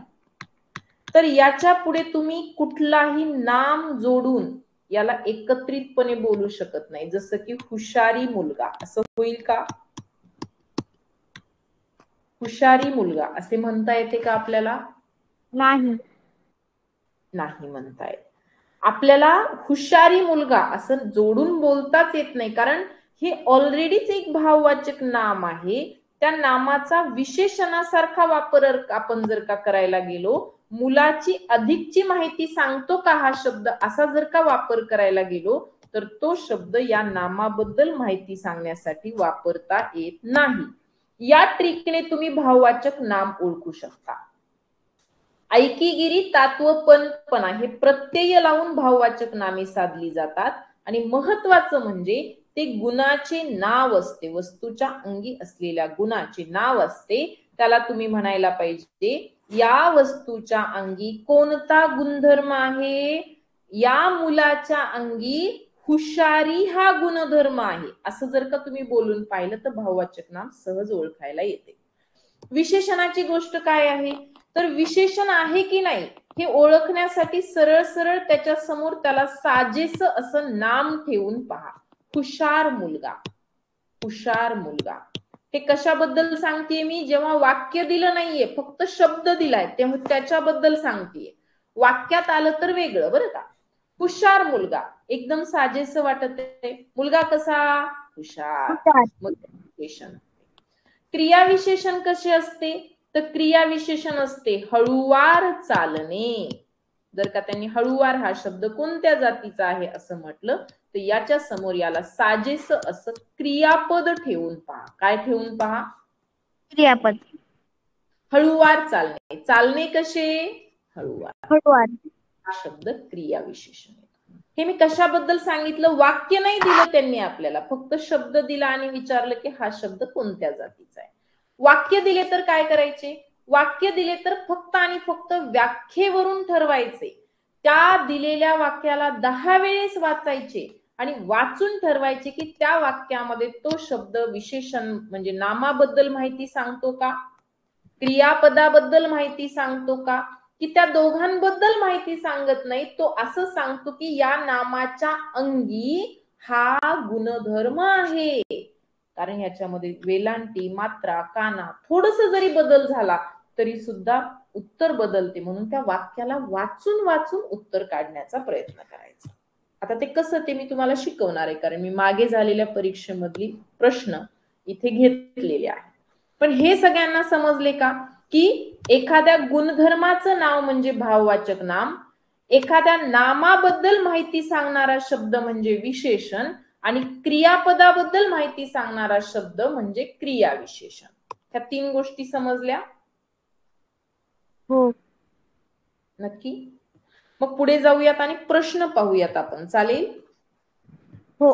तर याच्या पुढे तुम्ही कुठलाही नाम जोडून याला एकत्रितपणे बोलू शकत नाही. जसं की हुशारी मुलगा असं होईल का? हुशारी मुलगा असे म्हणता येते का आपल्याला? नाही. नाही म्हणता येत. आपल्याला हुशारी मुलगा असं जोडून बोलताच येत नाही, कारण हे ऑलरेडीच एक भाववाचक नाम आहे. त्या नामाचा विशेषणासारखा वापर आपण जर का करायला गेलो मुलाची अधिकची माहिती सांगतो का हा शब्द असा जर का वापर करायला गेलो तर तो शब्द या नामाबद्दल माहिती सांगण्यासाठी वापरता येत नाही। या ट्रिकने तुम्ही भाववाचक नाम ओळखू शकता। ऐकिगिरी, तात्व, पणपणा हे प्रत्यय लावून भाववाचक नामे साधली जातात आणि महत्वाचं म्हणजे ते गुणाचे नाव असते, वस्तूच्या अंगी असलेल्या गुणाचे नाव असते। त्याला तुम्ही म्हणायला पाहिजे या वस्तूच्या अंगी कोणता गुणधर्म आहे, या मुलाच्या अंगी हुशारी हा गुणधर्म आहे, असं जर का तुम्ही बोलून पाहिलं तर भाववाचक नाम सहज ओळखायला येते। विशेषणाची गोष्ट काय आहे तर विशेषण आहे की नाही हे ओळखण्यासाठी सरळ सरळ त्याच्या समोर त्याला साजेस असं नाम ठेवून पहा। हुशार मुलगा, हुशार मुलगा। हे कशाबद्दल सांगतेय मी, जेव्हा वाक्य दिलं नाहीये फक्त शब्द दिलाय तेव्हा त्याच्याबद्दल सांगतेय। वाक्यात आलं तर वेगळं बरं का। हुशार मुलगा एकदम साजेस वाटत आहे। मुलगा कसा, हुशार। विशेषण, क्रियाविशेषण कसे असते तर क्रियाविशेषण असते हळूवार चालणे। जर का त्यांनी हळूवार हा शब्द कोणत्या जातीचा आहे असं म्हटलं तर याच्या समोर याला साजेस असं क्रियापद ठेवून पहा। काय ठेवून पहा, क्रियापद। हळूवार चालणे, चालणे कसे, हळूवार, हळूवार। हा शब्द क्रियाविशेषण। हे मी कशाबद्दल सांगितलं, वाक्य नाही दिलं त्यांनी आपल्याला, फक्त शब्द दिला आणि विचारलं की हा शब्द कोणत्या जातीचा आहे। वाक्य दिले तर काय करायचे, वाक्य दिले तर फक्त आणि फक्त व्याख्येवरून ठरवायचे। त्या दिलेल्या वाक्याला 10 वेळेस वाचायचे आणि वाचून ठरवायचे की त्या वाक्यामध्ये तो शब्द विशेषण म्हणजे नामाबद्दल माहिती सांगतो का, क्रियापदाबद्दल माहिती सांगतो का, की त्या दोघांबद्दल माहिती सांगत नाही, तो असं सांगतो की या नामाच्या अंगी हा गुणधर्म आहे। कारण याच्यामध्ये वेलांटी, मात्रा, काना थोडस जरी बदल झाला तरी सुद्धा उत्तर बदलते, म्हणून त्या वाक्याला वाचून वाचून उत्तर काढण्याचा प्रयत्न करायचा। आता ते कसं ते मी तुम्हाला शिकवणार आहे, कारण मी मागे झालेल्या परीक्षेमधली प्रश्न इथे घेतलेले आहे। पण हे सगळ्यांना समजले का की एखाद्या गुणधर्माचं नाव म्हणजे भाववाचक नाम, एखाद्या नामाबद्दल माहिती सांगणारा शब्द म्हणजे विशेषण आणि क्रियापदाबद्दल माहिती सांगणारा शब्द म्हणजे क्रियाविशेषण। ह्या 3 गोष्टी समजल्या? हो। नक्की। मग पुढे जाऊयात आणि प्रश्न पाहूयात आपण, चालेल? हो।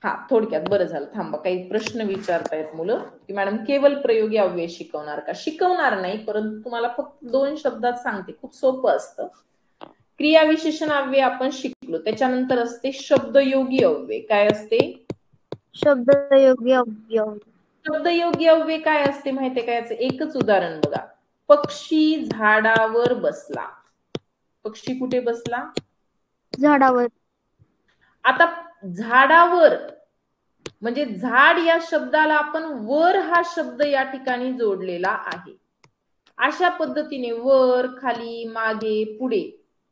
हा, थोडक्यात बरं झालं, थांबा, काही प्रश्न विचारतायत मुलं की मॅडम केवल प्रयोगी अव्यय शिकवणार का। शिकवणार नाही, परंतु तुम्हाला फक्त 2 शब्दात सांगते, खूप सोपं असतं। क्रियाविशेषण अव्यय आपण शिकलो, त्याच्यानंतर असते शब्दयोगी अव्यय। काय असते, शब्दयोगी अव्यय। शब्दयोगी अव्यय काय असते माहितीये का, याचं एकच उदाहरण बघा, पक्षी झाडावर बसला। पक्षी कुठे बसला, झाडावर। आता झाडावर म्हणजे झाड या शब्दाला आपण वर हा शब्द या ठिकाणी जोडलेला आहे। अशा पद्धतीने वर, खाली, मागे, पुढे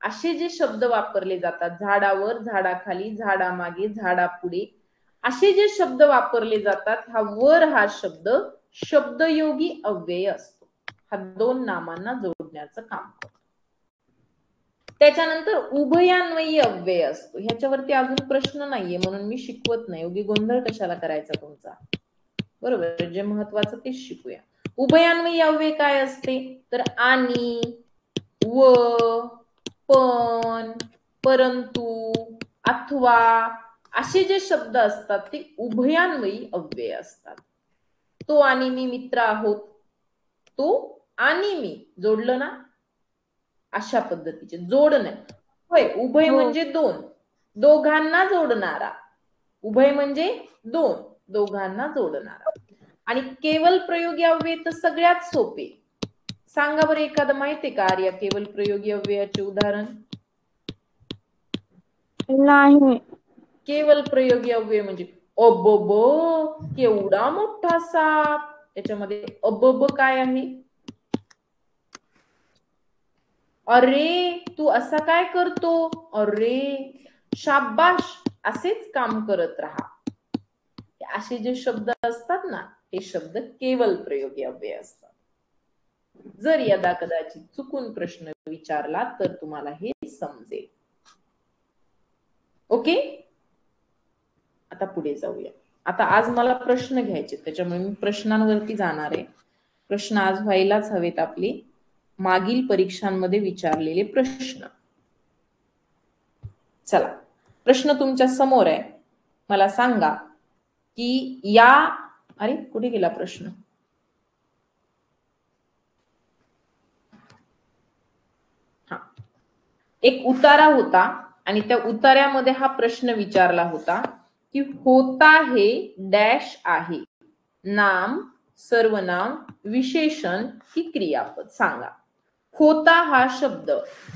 असे जे शब्द वापरले जातात, झाडावर, झाडाखाली, झाडामागे, झाडापुढे असे जे शब्द वापरले जातात, हा वर हा शब्द शब्दयोगी अव्यय असतो। हा 2 नामांना जोडण्याचं काम करतो। त्याच्यानंतर उभयान्वयी अव्यय असतो। ह्याच्यावरती अजून प्रश्न नाहीये म्हणून मी शिकवत नाही, उगी गोंधळ कशाला करायचा तुमचा, बरोबर, जे महत्वाचं तेच शिकूया। उभयान्वयी अव्यय काय असते तर आणि, व, पण, परंतु, अथवा असे जे शब्द असतात ते उभयान्वयी अव्यय असतात। तो आणि मी मित्र आहोत, तो आणि मी जोडलं ना, अशा पद्धतीचे जोडणे होय। उभय हो। म्हणजे 2, दोघांना जोडणारा, उभय म्हणजे 2, दोघांना जोडणारा। आणि केवल प्रयोगी अव्यय तर सगळ्यात सोपे, सांगा बरं एखादं माहितीये का आर्या केवल प्रयोगी अव्ययाचे उदाहरण? नाही। केवल प्रयोगी अव्यय म्हणजे अबब, केवढा मोठा साप, त्याच्यामध्ये अबब काय आहे, अरे तू असा काय करतो, अरे शाबाश, असेच काम करत राहा। असे जे शब्द असतात ना हे शब्द केवल प्रयोगी अव्यय असतात। जर यदा कदाचित चुकून प्रश्न विचारला तर तुम्हाला हे समजेल. ओके, आता पुढे जाऊया. आता आज मला प्रश्न घ्यायचे, त्याच्यामुळे मी प्रश्नांवरती जाणार आहे. प्रश्न आज व्हायलाच हवेत आपले मागील परीक्षांमध्ये विचारलेले प्रश्न. चला, प्रश्न तुमच्या समोर आहे. मला सांगा की या, अरे कुठे गेला प्रश्न? हा, एक उतारा होता आणि त्या उतार्यामध्ये हा प्रश्न विचारला होता की होता हे डॅश आहे, नाम, सर्वनाम, विशेषण की क्रियापद? सांगा. होता हा शब्द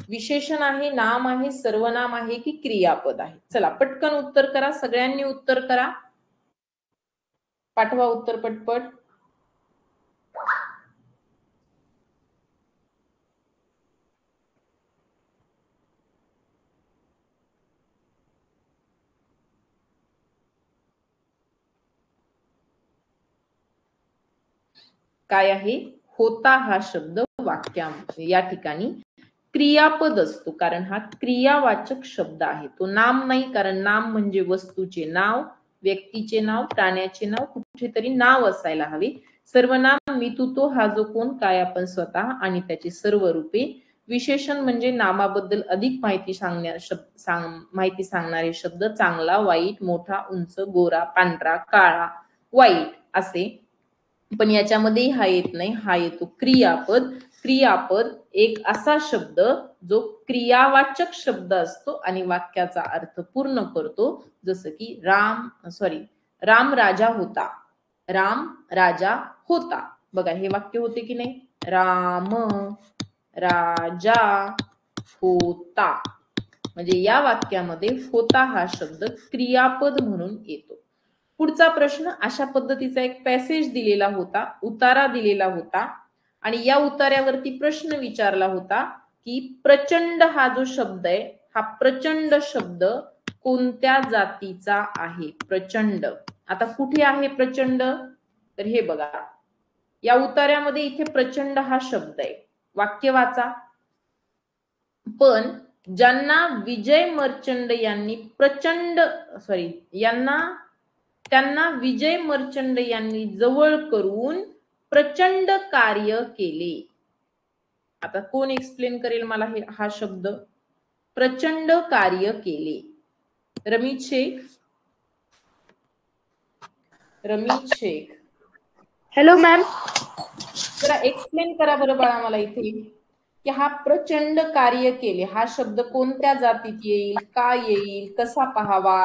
विशेषण आहे, नाम आहे, सर्वनाम आहे की क्रियापद आहे? चला पटकन उत्तर करा, सगळ्यांनी उत्तर करा, पाठवा उत्तर पटपट. काय आहे? होता हा शब्द वाक्यामध्ये या ठिकाणी क्रियापद असतो, कारण हा क्रियावाचक शब्द आहे. तो नाम नाही, कारण नाम म्हणजे वस्तूचे नाव, व्यक्तीचे नाव, प्राण्याचे नाव, कुठेतरी नाव असायला हवे. सर्वनाम मी तू तो हा जो कोण, काय आपण स्वतः आणि त्याची सर्व रूपे. विशेषण म्हणजे नामाबद्दल अधिक माहिती माहिती सांगणारे शब्द, चांगला, वाईट, मोठा, उंच, गोरा, पांढरा, काळा, वाईट असे. पण याच्यामध्ये हा येत नाही, हा येतो क्रियापद. क्रियापद एक असा शब्द जो क्रियावाचक शब्द असतो आणि वाक्याचा अर्थ पूर्ण करतो. जसं की राम राजा होता, राम राजा होता. बघा हे वाक्य होते की नाही? राम राजा होता, म्हणजे या वाक्यामध्ये होता हा शब्द क्रियापद म्हणून येतो. पुढचा प्रश्न, अशा पद्धतीचा एक पॅसेज दिलेला होता, उतारा दिलेला होता आणि या उतार्यावरती प्रश्न विचारला होता की प्रचंड हा जो शब्द आहे, हा प्रचंड शब्द कोणत्या जातीचा आहे? प्रचंड. आता कुठे आहे प्रचंड? तर हे बघा, या उतार्यामध्ये इथे प्रचंड हा शब्द आहे. वाक्य वाचा. पण ज्यांना विजय मर्चंड यांनी त्यांना विजय मर्चंड यांनी जवळ करून प्रचंड कार्य केले. आता कोण एक्सप्लेन करेल मला हा शब्द? प्रचंड कार्य केले. रमीज शेख. Hello ma'am. जरा एक्सप्लेन करा बरं बाळा मला इथे की हा प्रचंड कार्य केले हा शब्द कोणत्या जातीत येईल, का येईल, कसा पाहावा?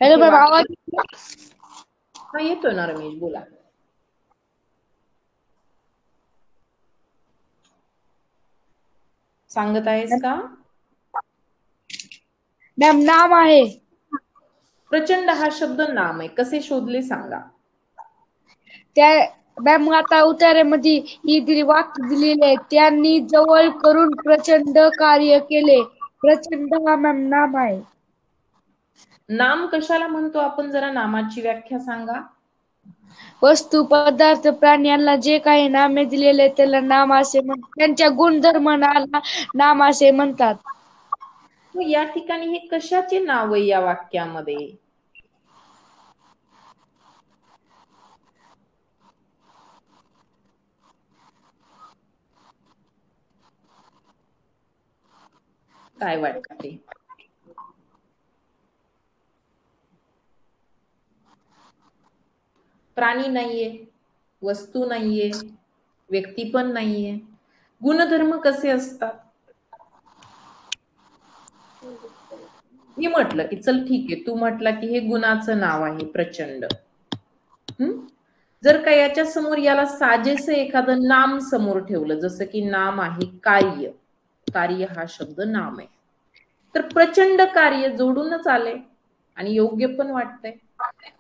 हॅलो मॅम, आवाज हा येतो ना रमेश, बोला. सांगत आहेस का? मॅम नाम आहे. प्रचंड हा शब्द नाम आहे, कसे शोधले सांगा? त्या मॅम आता उतार्यामध्ये ही वाक्य दिलेले आहे, त्यांनी जवळ करून प्रचंड कार्य केले. प्रचंड हा मॅम नाम आहे. नाम कशाला म्हणतो आपण? जरा नामाची व्याख्या सांगा. वस्तू, पदार्थ, प्राणी यांना जे काही नामे दिलेले त्याला नाम असे म्हणतात. त्यांच्या गुणधर्माला नाम असे म्हणतात. या ठिकाणी हे कशाचे नाव आहे या वाक्यामध्ये? काय वाटते? प्राणी नाहीये, वस्तू नाहीये, व्यक्ती पण नाहीये. गुणधर्म कसे असतात? मी म्हटलं की चल ठीक आहे, तू म्हटला की हे गुणाचं नाव आहे प्रचंड. जर का याच्या समोर याला साजेस एखादं नाम समोर ठेवलं, जसं की नाम आहे कार्य, कार्य हा शब्द नाम आहे, तर प्रचंड कार्य जोडूनच आले आणि योग्य पण वाटतंय.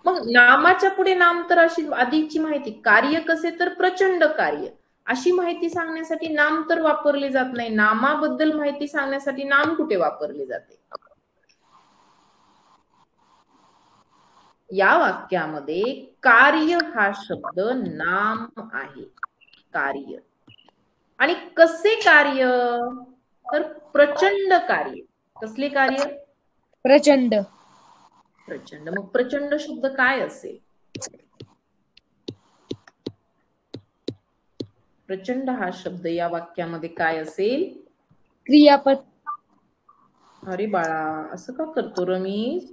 मग नामाच्या पुढे नाम तर अशी आधीची माहिती, कार्य कसे तर प्रचंड कार्य, अशी माहिती सांगण्यासाठी नाम तर वापरले जात नाही. नामाबद्दल माहिती सांगण्यासाठी नाम कुठे वापरले जाते? या वाक्यामध्ये कार्य हा शब्द नाम आहे. कार्य. आणि कसे कार्य? तर प्रचंड कार्य. कसले कार्य? प्रचंड. प्रचंड. मग प्रचंड शब्द काय असेल? प्रचंड हा शब्द या वाक्यामध्ये काय असेल? क्रियापद. अरे बाळा, असं का करतो रमेश?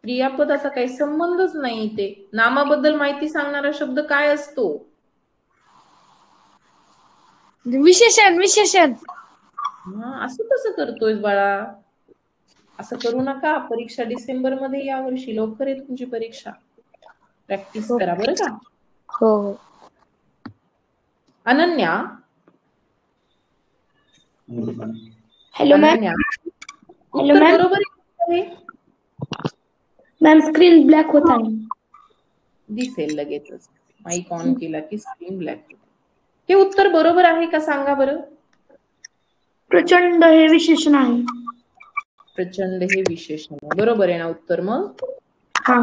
क्रियापदाचा काही संबंधच नाही. ते नामाबद्दल माहिती सांगणारा शब्द काय असतो? विशेषण. विशेषण. असं कसं करतोय बाळा? असं करू नका. परीक्षा डिसेंबर मध्ये यावर्षी. लवकर आहे तुमची परीक्षा. प्रॅक्टिस करा बरं का. हो. अनन्या. Hello ma'am. अनन्या, उत्तर बरोबर आहे. मॅम स्क्रीन ब्लॅक होत आहे. दिसेल लगेचच. माईक ऑन केला की स्क्रीन ब्लॅक होते. हे उत्तर बरोबर आहे का सांगा बरं? प्रचंड हे विशेषण आहे. प्रचंड हे विशेषण आहे. बरोबर आहे ना उत्तर मग? हा.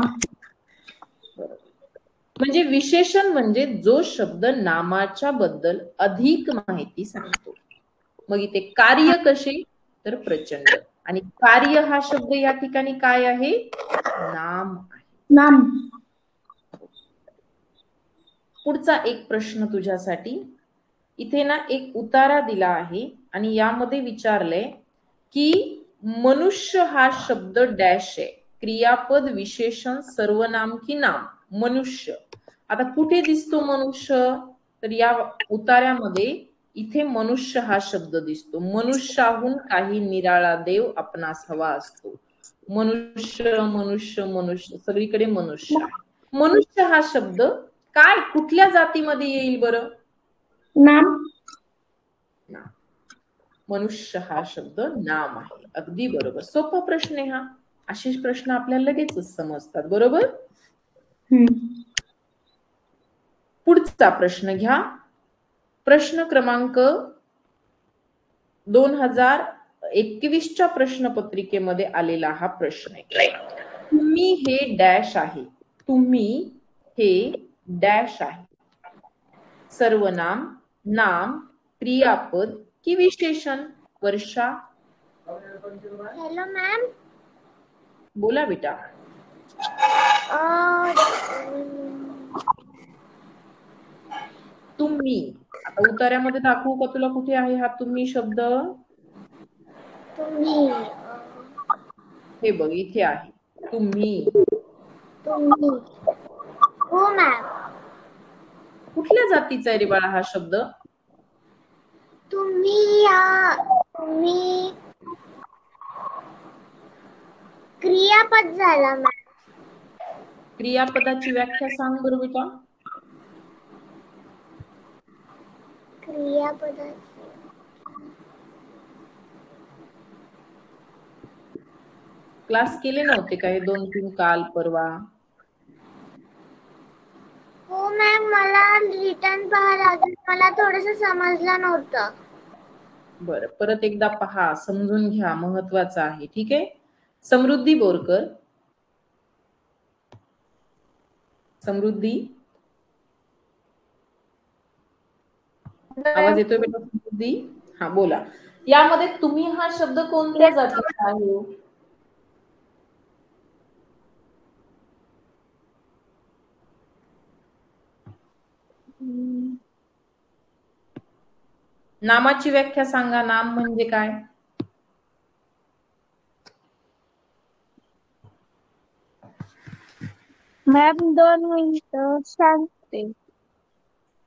म्हणजे विशेषण म्हणजे जो शब्द नामाच्या बद्दल अधिक माहिती सांगतो. मग इथे कार्य कसे? तर प्रचंड. आणि कार्य हा शब्द या ठिकाणी काय आहे? नाम आहे. नाम. पुढचा एक प्रश्न तुझ्यासाठी. इथे ना एक उतारा दिला आहे आणि यामध्ये विचारलंय की मनुष्य हा शब्द डॅश आहे. क्रियापद, विशेषण, सर्वनाम की नाम? मनुष्य. आता कुठे दिसतो मनुष्य? तर या उतार्यामध्ये इथे मनुष्य हा शब्द दिसतो. मनुष्याहून काही निराळा देव आपणास हवा असतो. मनुष्य मनुष्य मनुष्य, सगळीकडे मनुष्य आहे. मनुष्य हा शब्द काय कुठल्या जातीमध्ये येईल बरं? नाम. मनुष्य हा शब्द नाम आहे. अगदी बरोबर. सोपा प्रश्न आहे हा. असेच प्रश्न आपल्याला लगेचच समजतात. बरोबर. पुढचा प्रश्न घ्या. प्रश्न क्रमांक 2021च्या प्रश्नपत्रिकेमध्ये आलेला हा प्रश्न आहे. तुम्ही हे डॅश आहे. तुम्ही हे डॅश आहे. सर्वनाम, नाम, क्रियापद की विशेषण? वर्षा. Hello ma'am. बोला बेटा. तुम्ही. आता उतार्यामध्ये दाखवू का तुला कुठे आहे हा तुम्ही शब्द? तुम्ही. हे बघ इथे आहे. तुम्ही. तुम्ही. हो मॅम. कुठल्या जातीचा आहे रे बाळा हा शब्द? तुम्ही तुम्ही क्रियापद झाला मॅम. क्रियापदाची व्याख्या सांग बरं बेटा. क्रियापदाची क्लास केले नव्हते का हे 2-3 काल परवा? हो मॅम, मला रिटर्न पाहायला लागेल. मला थोडंसं समजलं नव्हतं. बरं, परत एकदा पहा, समजून घ्या, महत्वाचं आहे. ठीक आहे. समृद्धी बोरकर. समृद्धी, आवाज येतोय बेटा समृद्धी? हा बोला. यामध्ये तुम्ही हा शब्द कोणत्या जातीचा आहे? नामाची व्याख्या सांगा. नाम म्हणजे काय? मॅम 2 मिनिटं सांगते.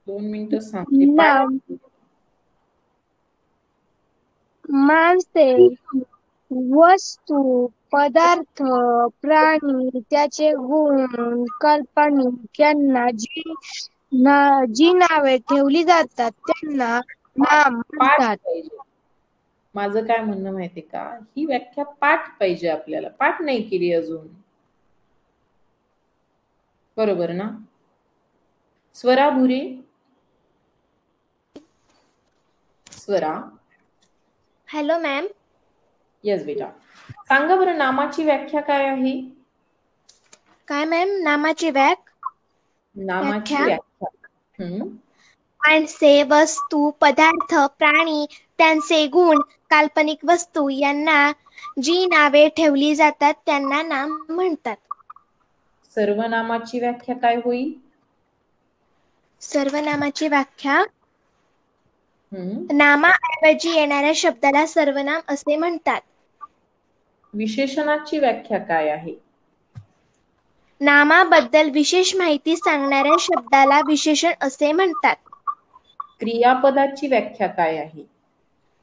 2 मिनिटं सांगते. नाम माणसे, वस्तू, पदार्थ, प्राणी, त्याचे गुण, कल्पना, त्यांना जी नावे ठेवली जातात त्यांना नाम पाठ म्हणतात. पाहिजे. माझं काय म्हणणं माहितीये का? ही व्याख्या पाठ पाहिजे आपल्याला. पाठ नाही केली अजून. बरोबर ना? स्वरा भुरे. स्वरा. Hello ma'am. येस बेटा. सांगा बरं नामाची व्याख्या काय आहे? काय मॅम? नामाची नामाची व्याख्या? व्याख्या. माणसे, वस्तू, पदार्थ, प्राणी, त्यांचे गुण, काल्पनिक वस्तू यांना जी नावे ठेवली जातात त्यांना नाम म्हणतात. सर्वनामाची व्याख्या काय होईल? सर्वनामाची व्याख्या नामाऐवजी येणाऱ्या शब्दाला सर्वनाम असे म्हणतात. विशेषणाची व्याख्या काय आहे? नामाबद्दल विशेष माहिती सांगणाऱ्या शब्दाला विशेषण असे म्हणतात. क्रियापदाची व्याख्या काय आहे?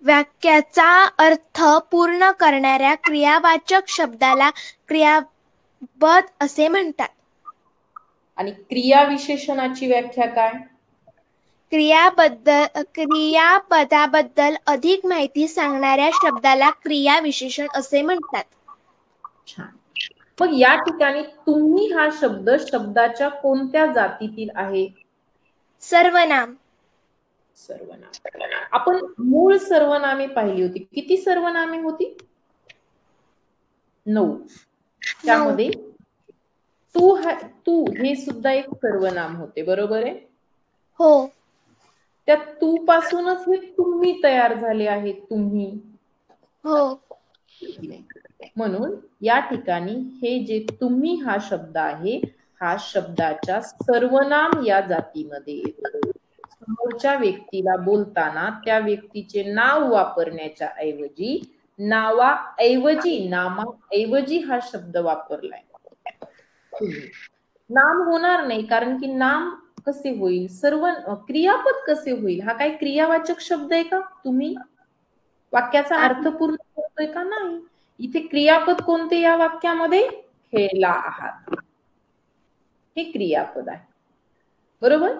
वाक्याचा अर्थ पूर्ण करणाऱ्या क्रियावाचक शब्दाला क्रियापद असे म्हणतात. आणि क्रियाविशेषणाची व्याख्या काय? क्रियापदाबद्दल अधिक माहिती सांगणाऱ्या शब्दाला क्रियाविशेषण असे म्हणतात. छान. मग या ठिकाणी तुम्ही हा शब्द शब्दाच्या कोणत्या जातीतील आहे? सर्वनाम. सर्वनाम. आपण मूळ सर्वनामे पाहिली होती. किती सर्वनामे होती? 9. त्यामध्ये तू हे सुद्धा एक सर्वनाम होते, बरोबर आहे? हो. त्या तू पासूनच हे तुम्ही तयार झाले आहे. तुम्ही. हो. म्हणून या ठिकाणी हे जे तुम्ही हा शब्द आहे, हा शब्दाच्या सर्वनाम या जातीमध्ये येतो. समोरच्या व्यक्तीला बोलताना त्या व्यक्तीचे नाव वापरण्याच्या ऐवजी नामाऐवजी हा शब्द वापरलाय. नाम होणार नाही, कारण की नाम कसे होईल? क्रियापद कसे होईल? हा काय क्रियावाचक शब्द आहे का? तुम्ही वाक्याचा अर्थ पूर्ण करतोय का? नाही. इथे क्रियापद कोणते या वाक्यामध्ये? खेळला आहात, हे क्रियापद आहे, बरोबर?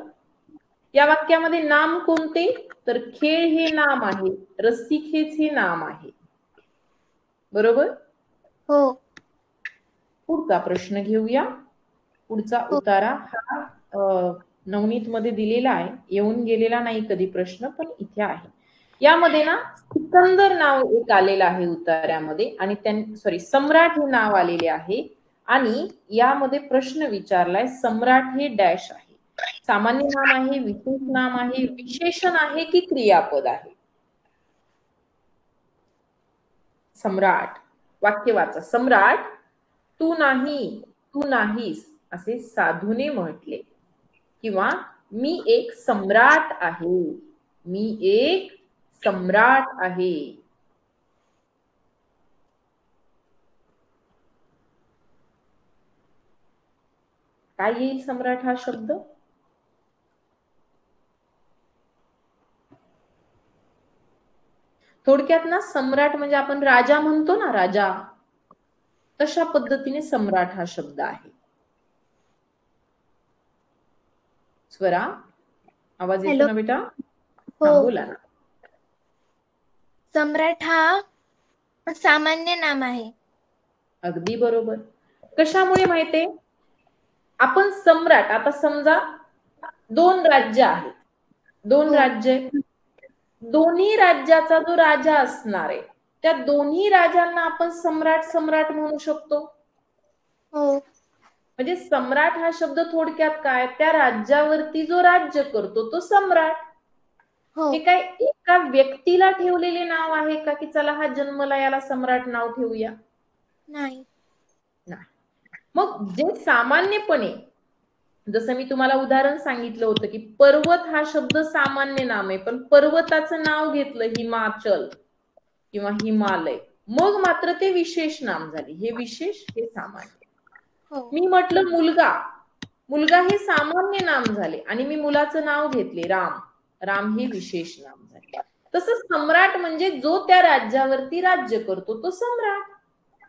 या वाक्यामध्ये नाम कोणते? तर खेळ हे नाम आहे, रस्सीखेच हे नाम आहे, बरोबर? हो. पुढचा प्रश्न घेऊया. पुढचा उतारा हा नवनीत मध्ये दिलेला आहे, येऊन गेलेला नाही कधी प्रश्न, पण इथे आहे. यामध्ये ना सिकंदर नाव एक आलेलं आहे उतार्यामध्ये, आणि सम्राट हे नाव आलेले आहे, आणि यामध्ये प्रश्न विचारलाय सम्राट हे डॅश आहे. सामान्य नाम आहे, विशेष नाम आहे, विशेषण आहे की क्रियापद आहे? सम्राट. वाक्य वाचा. सम्राट, तू नाहीस असे साधूने म्हटले, किंवा मी एक सम्राट आहे. मी एक सम्राट आहे. काय येईल सम्राट हा शब्द? थोडक्यात ना, सम्राट म्हणजे आपण राजा म्हणतो ना, राजा, तशा पद्धतीने सम्राट हा शब्द आहे. स्वरा, आवाज येतो ना बेटा? हो. बोला ना. सम्राट हा सामान्य नाम आहे. अगदी बरोबर. कशामुळे माहितीये? आपण सम्राट, आता समजा 2 राज्य आहेत, 2 राज्य, दोन्ही राज्याचा जो राजा असणार आहे, त्या दोन्ही राजांना आपण सम्राट म्हणू शकतो. हो. म्हणजे सम्राट हा शब्द थोडक्यात काय? त्या राज्यावरती जो राज्य करतो तो सम्राट. हो. हे काय एका व्यक्तीला ठेवलेले नाव आहे का, की चला हा जन्मला याला सम्राट नाव ठेवूया? नाही. मग जे सामान्यपणे, जसं मी तुम्हाला उदाहरण सांगितलं होतं की पर्वत हा शब्द सामान्य नाम आहे, पण पर्वताचं नाव घेतलं हिमाचल किंवा हिमालय, मग मात्र ते विशेष नाम झाले. हे विशेष, हे सामान्य. मी म्हटलं मुलगा हे सामान्य नाम झाले, आणि मी मुलाचं नाव घेतले राम हे विशेष नाम झाले. तसंच सम्राट म्हणजे जो त्या राज्यावरती राज्य करतो तो सम्राट.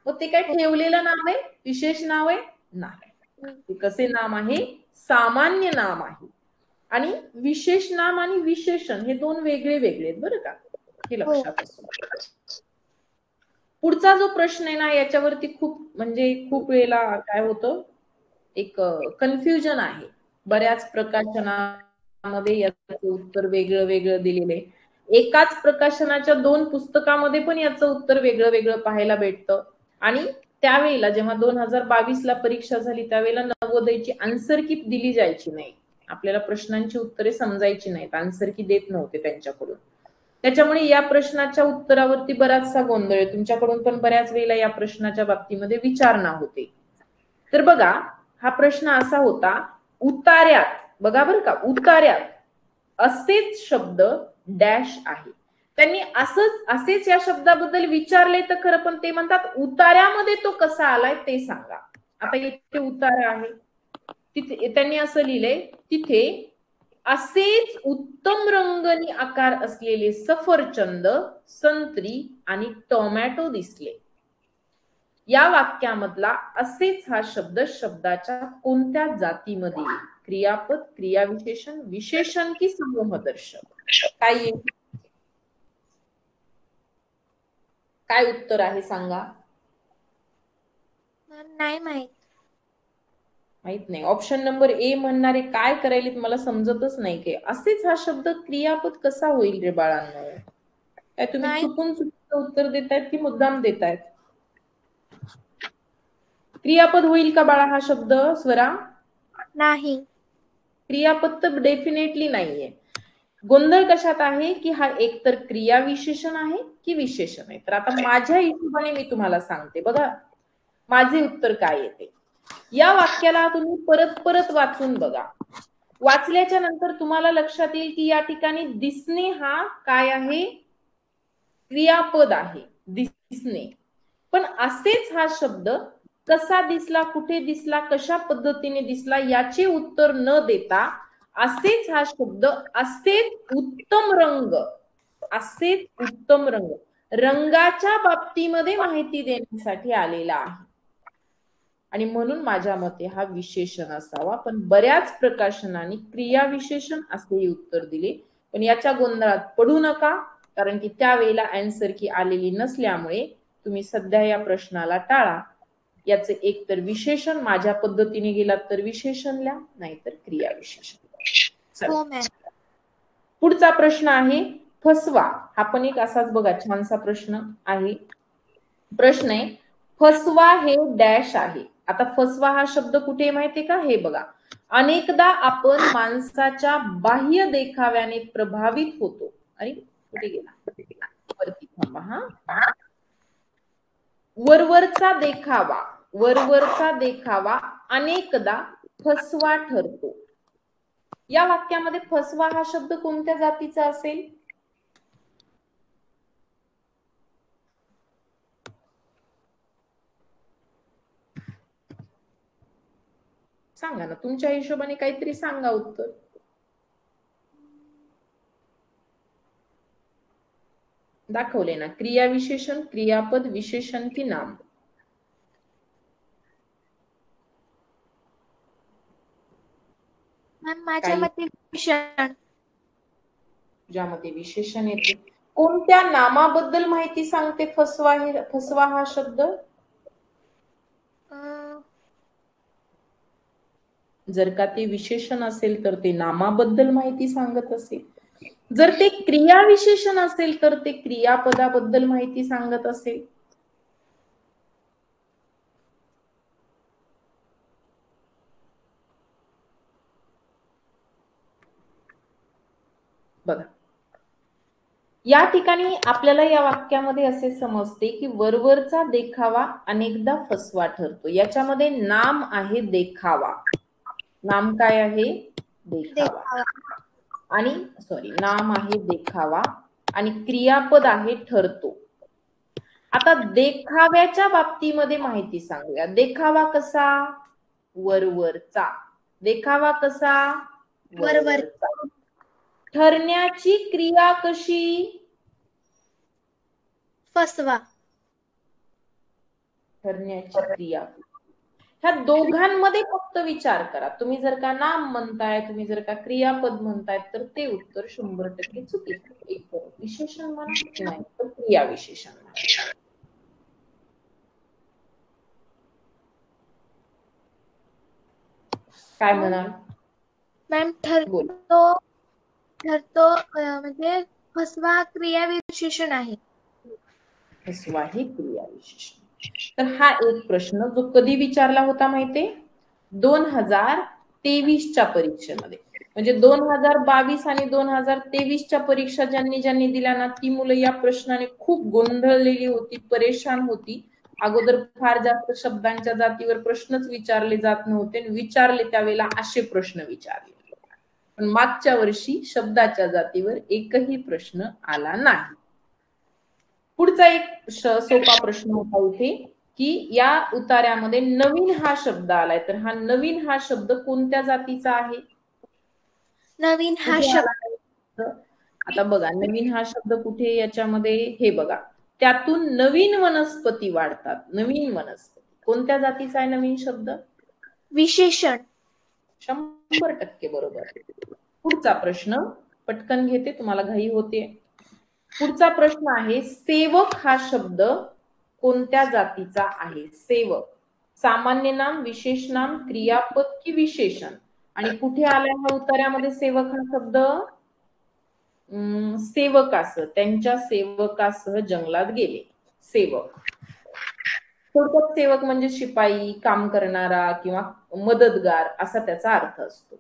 मग ते काय ठेवलेलं नाव आहे? विशेष नाव आहे? नाही. ते कसे नाम आहे? सामान्य नाम आहे. आणि विशेष नाम आणि विशेषण हे 2 वेगळे आहेत, बरं का? हे लक्षात असू. पुढचा जो प्रश्न आहे ना, याच्यावरती खूप वेळेला काय होतं, एक कन्फ्युजन आहे. बऱ्याच प्रकाशनामध्ये याचं उत्तर वेगळं दिलेलं आहे. एकाच प्रकाशनाच्या 2 पुस्तकामध्ये पण याचं उत्तर वेगळं पाहायला भेटतं, आणि त्यावेळेला जेव्हा 2022ला परीक्षा झाली त्यावेळेला नवोदयची आन्सर की दिली जायची नाही. आपल्याला प्रश्नांची उत्तरे समजायची नाहीत, आन्सर की देत नव्हते त्यांच्याकडून. त्याच्यामुळे या प्रश्नाच्या उत्तरावरती बराचसा गोंधळ आहे. तुमच्याकडून पण बऱ्याच वेळेला या प्रश्नाच्या बाबतीमध्ये विचारणा होते. तर बघा, हा प्रश्न असा होता, उतार्यात, बघा बरं का, उतार्यात असेच शब्द डॅश आहे. त्यांनी असेच या शब्दाबद्दल विचारले तर खरं, पण ते म्हणतात उतार्यामध्ये तो कसा आलाय ते सांगा. आता इथे उतारा आहे, तिथे त्यांनी असं लिहिलंय, तिथे असेच उत्तम रंगनी आकार असलेले सफरचंद, संत्री आणि टोमॅटो दिसले. या वाक्यामधला असेच हा शब्द शब्दाच्या कोणत्या जातीमध्ये येईल? क्रियापद, क्रियाविशेषण, विशेषण की समूहदर्शक? काय येईल? काय उत्तर आहे सांगा. नाही माहित. माहित नाही. ऑप्शन नंबर ए म्हणणारे काय करायलेत मला समजतच नाही. की असेच हा शब्द क्रियापद कसा होईल रे बाळांनो? काय तुम्ही नाही. चुकून उत्तर देतायत की मुद्दाम देतायत? क्रियापद होईल का बाळा हा शब्द स्वरा? नाही. क्रियापद तर डेफिनेटली नाहीये. गोंधळ कशात आहे की हा एकतर क्रिया विशेषण आहे की विशेषण आहे. तर आता माझ्या हिशोबाने मी तुम्हाला सांगते, बघा माझे उत्तर काय येते. या वाक्याला तुम्ही परत परत वाचून बघा. वाचल्याच्या नंतर तुम्हाला लक्षात येईल की या ठिकाणी दिसणे हा काय आहे? क्रियापद आहे, दिसणे. पण असेच हा शब्द कसा दिसला, कुठे दिसला, कशा पद्धतीने दिसला याचे उत्तर न देता असेच हा शब्द असेच उत्तम रंग, असेच उत्तम रंग, रंगाच्या बाबतीमध्ये माहिती देण्यासाठी आलेला आहे. आणि म्हणून माझ्या मते हा विशेषण असावा. पण बऱ्याच प्रकाशनांनी क्रिया विशेषण असेही उत्तर दिले. पण याच्या गोंधळात पडू नका, कारण की त्यावेळेला आन्सर की आलेली नसल्यामुळे तुम्ही सध्या या प्रश्नाला टाळा. याचे एक तर विशेषण, माझ्या पद्धतीने गेलात तर विशेषण लिहा, नाहीतर क्रिया विशेषण. हो मॅम. पुढचा प्रश्न आहे फसवा. हा पण एक असाच बघा छानसा प्रश्न आहे. प्रश्न आहे, फसवा हे डॅश आहे. आता फसवा हा शब्द कुठे माहितीये का? हे बघा, अनेकदा आपण माणसाच्या बाह्य देखाव्याने प्रभावित होतो. अरे कुठे गेला? वरती थांबा. हा, वरवरचा देखावा, वरवरचा देखावा अनेकदा फसवा ठरतो. या वाक्यामध्ये फसवा हा शब्द कोणत्या जातीचा असेल? सांगा ना, तुमच्या हिशोबाने काहीतरी सांगा उत्तर. दाखवले ना, क्रिया विशेषण, क्रियापद, विशेषण की नाम? मॅम माझ्या मते विशेषण. ज्यामध्ये विशेषण येते. कोणत्या नामाबद्दल माहिती सांगते फसवा हा शब्द? जर का ते विशेषण असेल तर ते नामाबद्दल माहिती सांगत असेल. जर ते क्रिया विशेषण असेल तर ते क्रियापदाबद्दल माहिती सांगत असेल. बघा, या ठिकाणी आपल्याला या वाक्यामध्ये असे समजते की वरवरचा देखावा अनेकदा फसवा ठरतो. याच्यामध्ये नाम आहे देखावा. नाम काय आहे? देखावा. आणि नाम आहे देखावा आणि क्रियापद आहे ठरतो. आता देखाव्याच्या बाबतीमध्ये माहिती सांगूया. देखावा कसा? वरवरचा. देखावा कसा? वरवरचा. ठरण्याची क्रिया कशी? फसवा. ठरण्याची क्रिया. ह्या दोघांमध्ये फक्त विचार करा. तुम्ही जर का नाम म्हणताय, तुम्ही जर का क्रियापद म्हणताय तर ते उत्तर 100% चुकीचं. एक विशेषण म्हणा, नाही तर क्रिया विशेषण म्हणा. काय म्हणाल मॅम? ठरतो म्हणजे फसवा क्रिया विशेषण आहे. फसवा ही क्रिया विशेषण. तर हा एक प्रश्न जो कधी विचारला होता माहितीये 2023च्या परीक्षेमध्ये. म्हणजे 2022 आणि 2023च्या परीक्षा ज्यांनी दिल्या ना ती मुलं या प्रश्नाने खूप गोंधळलेली होती, परेशान होती. अगोदर फार जास्त शब्दांच्या जातीवर प्रश्नच विचारले जात नव्हते, विचारले त्यावेळेला असे प्रश्न विचारले. पण मागच्या वर्षी शब्दाच्या जातीवर एकही प्रश्न आला नाही. पुढचा एक सोपा प्रश्न होता इथे की या उतार्यामध्ये नवीन हा शब्द आलाय, तर हा नवीन हा शब्द कोणत्या जातीचा आहे? नवीन हा कुठे शब्द आला? आता बघा नवीन हा शब्द कुठे याच्यामध्ये, हे बघा, त्यातून नवीन वनस्पती वाढतात. नवीन वनस्पती कोणत्या जातीचा आहे नवीन शब्द? विशेषण. 100% बरोबर. पुढचा प्रश्न पटकन घेते, तुम्हाला घाई होते. पुढचा प्रश्न आहे सेवक हा शब्द कोणत्या जातीचा आहे? सेवक सामान्य नाम, विशेष नाम, क्रियापद की विशेषण? आणि कुठे आलाय हा उतार्यामध्ये सेवक हा शब्द? सेवकासह, त्यांच्या सेवकासह जंगलात गेले. सेवक थोडक्यात सेवक म्हणजे शिपाई, काम करणारा किंवा मदतगार असा त्याचा अर्थ असतो.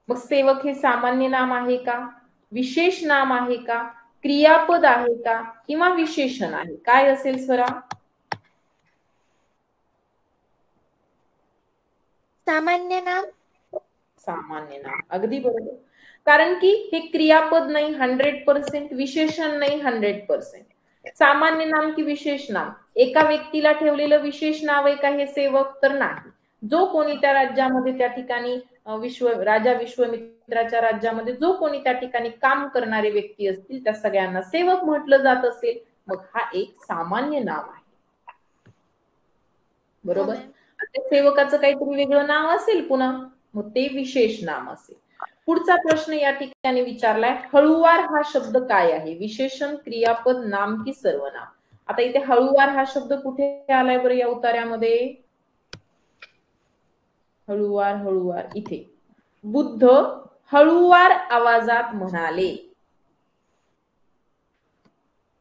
मग सेवक हे सामान्य नाम आहे का, विशेष नाम आहे का, क्रियापद आहे का किंवा विशेषण आहे? काय असेल स्वरा? सामान्य नाम. सामान्य नाम, अगदी बरोबर. कारण की हे क्रियापद नाही 100%, विशेषण नाही 100%. सामान्य नाम की विशेष नाम? एका व्यक्तीला ठेवलेलं विशेष नाव आहे का हे सेवक? तर नाही. जो कोणी त्या राज्यामध्ये त्या ठिकाणी राजा विश्वामित्राच्या राज्यामध्ये जो कोणी त्या ठिकाणी काम करणारे व्यक्ती असतील त्या सगळ्यांना सेवक म्हटलं जात असेल, मग हा एक सामान्य नाम आहे. बरोबर. त्या सेवकाचं काहीतरी वेगळं नाव असेल पुन्हा, मग ते विशेष नाम असेल. पुढचा प्रश्न या ठिकाणी विचारलाय हळुवार हा शब्द काय आहे? विशेषण, क्रियापद, नाम की सर्वनाम? आता इथे हळुवार हा शब्द कुठे आलाय बरं या उतार्यामध्ये? हळुवार हळुवार इथे बुद्ध हळुवार आवाजात म्हणाले.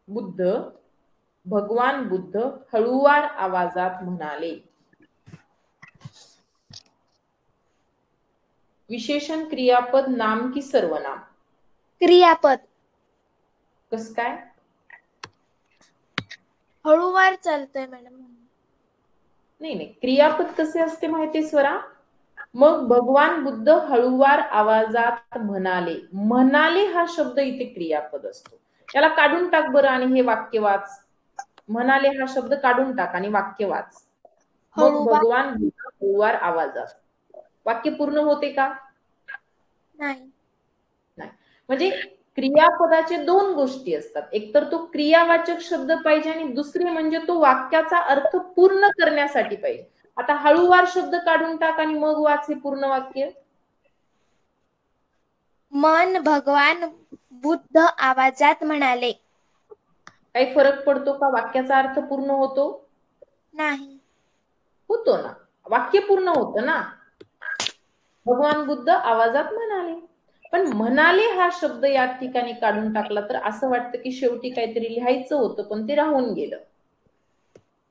बुद्ध, भगवान बुद्ध हळुवार आवाजात म्हणाले. विशेषण, क्रियापद, नाम की सर्वनाम? क्रियापद. कस काय? हळूवार चालतंय मॅडम. नाही, क्रियापद कसे असते माहिती स्वरा? मग भगवान बुद्ध हळुवार आवाजात म्हणाले. म्हणाले हा शब्द इथे क्रियापद असतो. त्याला काढून टाक बरं आणि हे वाक्य वाच. म्हणाले हा शब्द काढून टाक आणि वाक्य वाच. मग भगवान बुद्ध हळुवार आवाजात, वाक्य पूर्ण होते का? नाही. म्हणजे क्रियापदाचे दोन गोष्टी असतात. एक तर तो क्रियावाचक शब्द पाहिजे आणि दुसरे म्हणजे तो वाक्याचा अर्थ पूर्ण करण्यासाठी पाहिजे. आता हळुवार शब्द काढून टाक आणि मग वाच हे पूर्ण वाक्य. मन भगवान बुद्ध आवाजात म्हणाले. काही फरक पडतो का? वाक्याचा अर्थ पूर्ण होतो? नाही. होतो ना, वाक्य पूर्ण होतं ना. भगवान बुद्ध आवाजात म्हणाले. पण म्हणाले हा शब्द या ठिकाणी काढून टाकला तर असं वाटतं की शेवटी काहीतरी लिहायचं होतं पण ते राहून गेलं.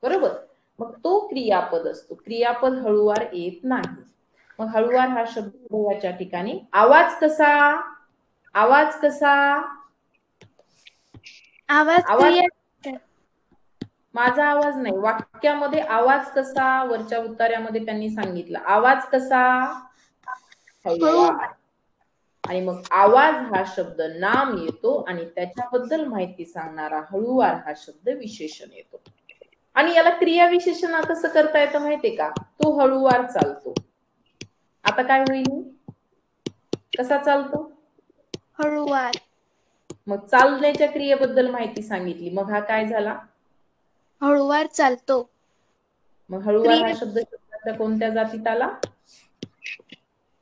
बरोबर. मग तो क्रियापद असतो. क्रियापद हळुवार येत नाही. मग हळुवार हा शब्द याच्या ठिकाणी आवाज कसा? आवाज कसा? आवाज माझा आवाज नाही, वाक्यामध्ये आवाज कसा? वरच्या उतार्यामध्ये त्यांनी सांगितलं आवाज कसा? हळुवार. आणि मग आवाज हा शब्द नाम येतो आणि त्याच्याबद्दल माहिती सांगणारा हळुवार हा शब्द विशेषण येतो. आणि याला क्रिया विशेषण कसं करता येतं माहितीये का? तो हळुवार चालतो. आता काय होईल? कसा चालतो? हळुवार. मग चालण्याच्या क्रियेबद्दल माहिती सांगितली, मग हा काय झाला? हळुवार चालतो. मग हळुवार हा शब्द शब्दाच्या कोणत्या जातीत आला?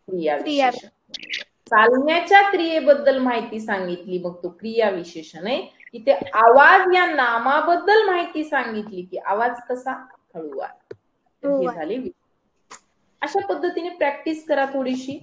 क्रिया विशेषण. चालण्याच्या क्रियेबद्दल माहिती सांगितली, मग तो क्रिया विशेषण आहे. इथे आवाज या नामाबद्दल माहिती सांगितली की आवाज कसा? हळुवार. हे झाले. अशा पद्धतीने प्रॅक्टिस करा थोडीशी.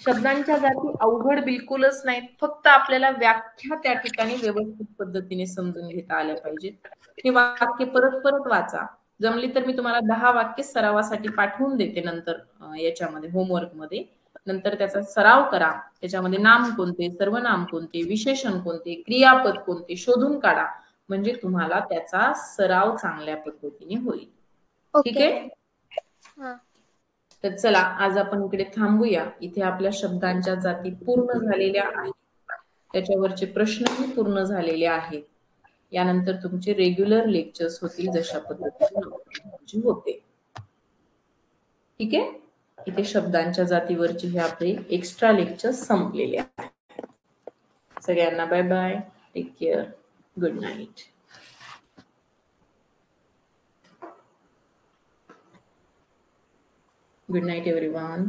शब्दांच्या जाती अवघड बिलकुलच नाहीत, फक्त आपल्याला व्याख्या त्या ठिकाणी व्यवस्थित पद्धतीने समजून घेता आल्या पाहिजेत. हे वाक्य परत परत वाचा. जमली तर मी तुम्हाला 10 वाक्य सरावासाठी पाठवून देते नंतर याच्यामध्ये होमवर्क मध्ये. नंतर त्याचा सराव करा. त्याच्यामध्ये नाम कोणते, सर्वनाम कोणते, विशेषण कोणते, क्रियापद कोणते शोधून काढा. म्हणजे तुम्हाला त्याचा सराव चांगल्या पद्धतीने होईल. ठीक ओके आहे. हा तर चला आज आपण इकडे थांबूया. इथे आपल्या शब्दांच्या जाती पूर्ण झालेल्या आहेत. त्याच्यावरचे प्रश्नही पूर्ण झालेले आहेत. यानंतर तुमचे रेग्युलर लेक्चर्स होतील जशा पद्धतीने होते. ठीक आहे. इथे शब्दांच्या जातीवरचे हे आपले एक्स्ट्रा लेक्चर्स संपलेले आहेत. सगळ्यांना bye bye, take care, good night. Good night, everyone.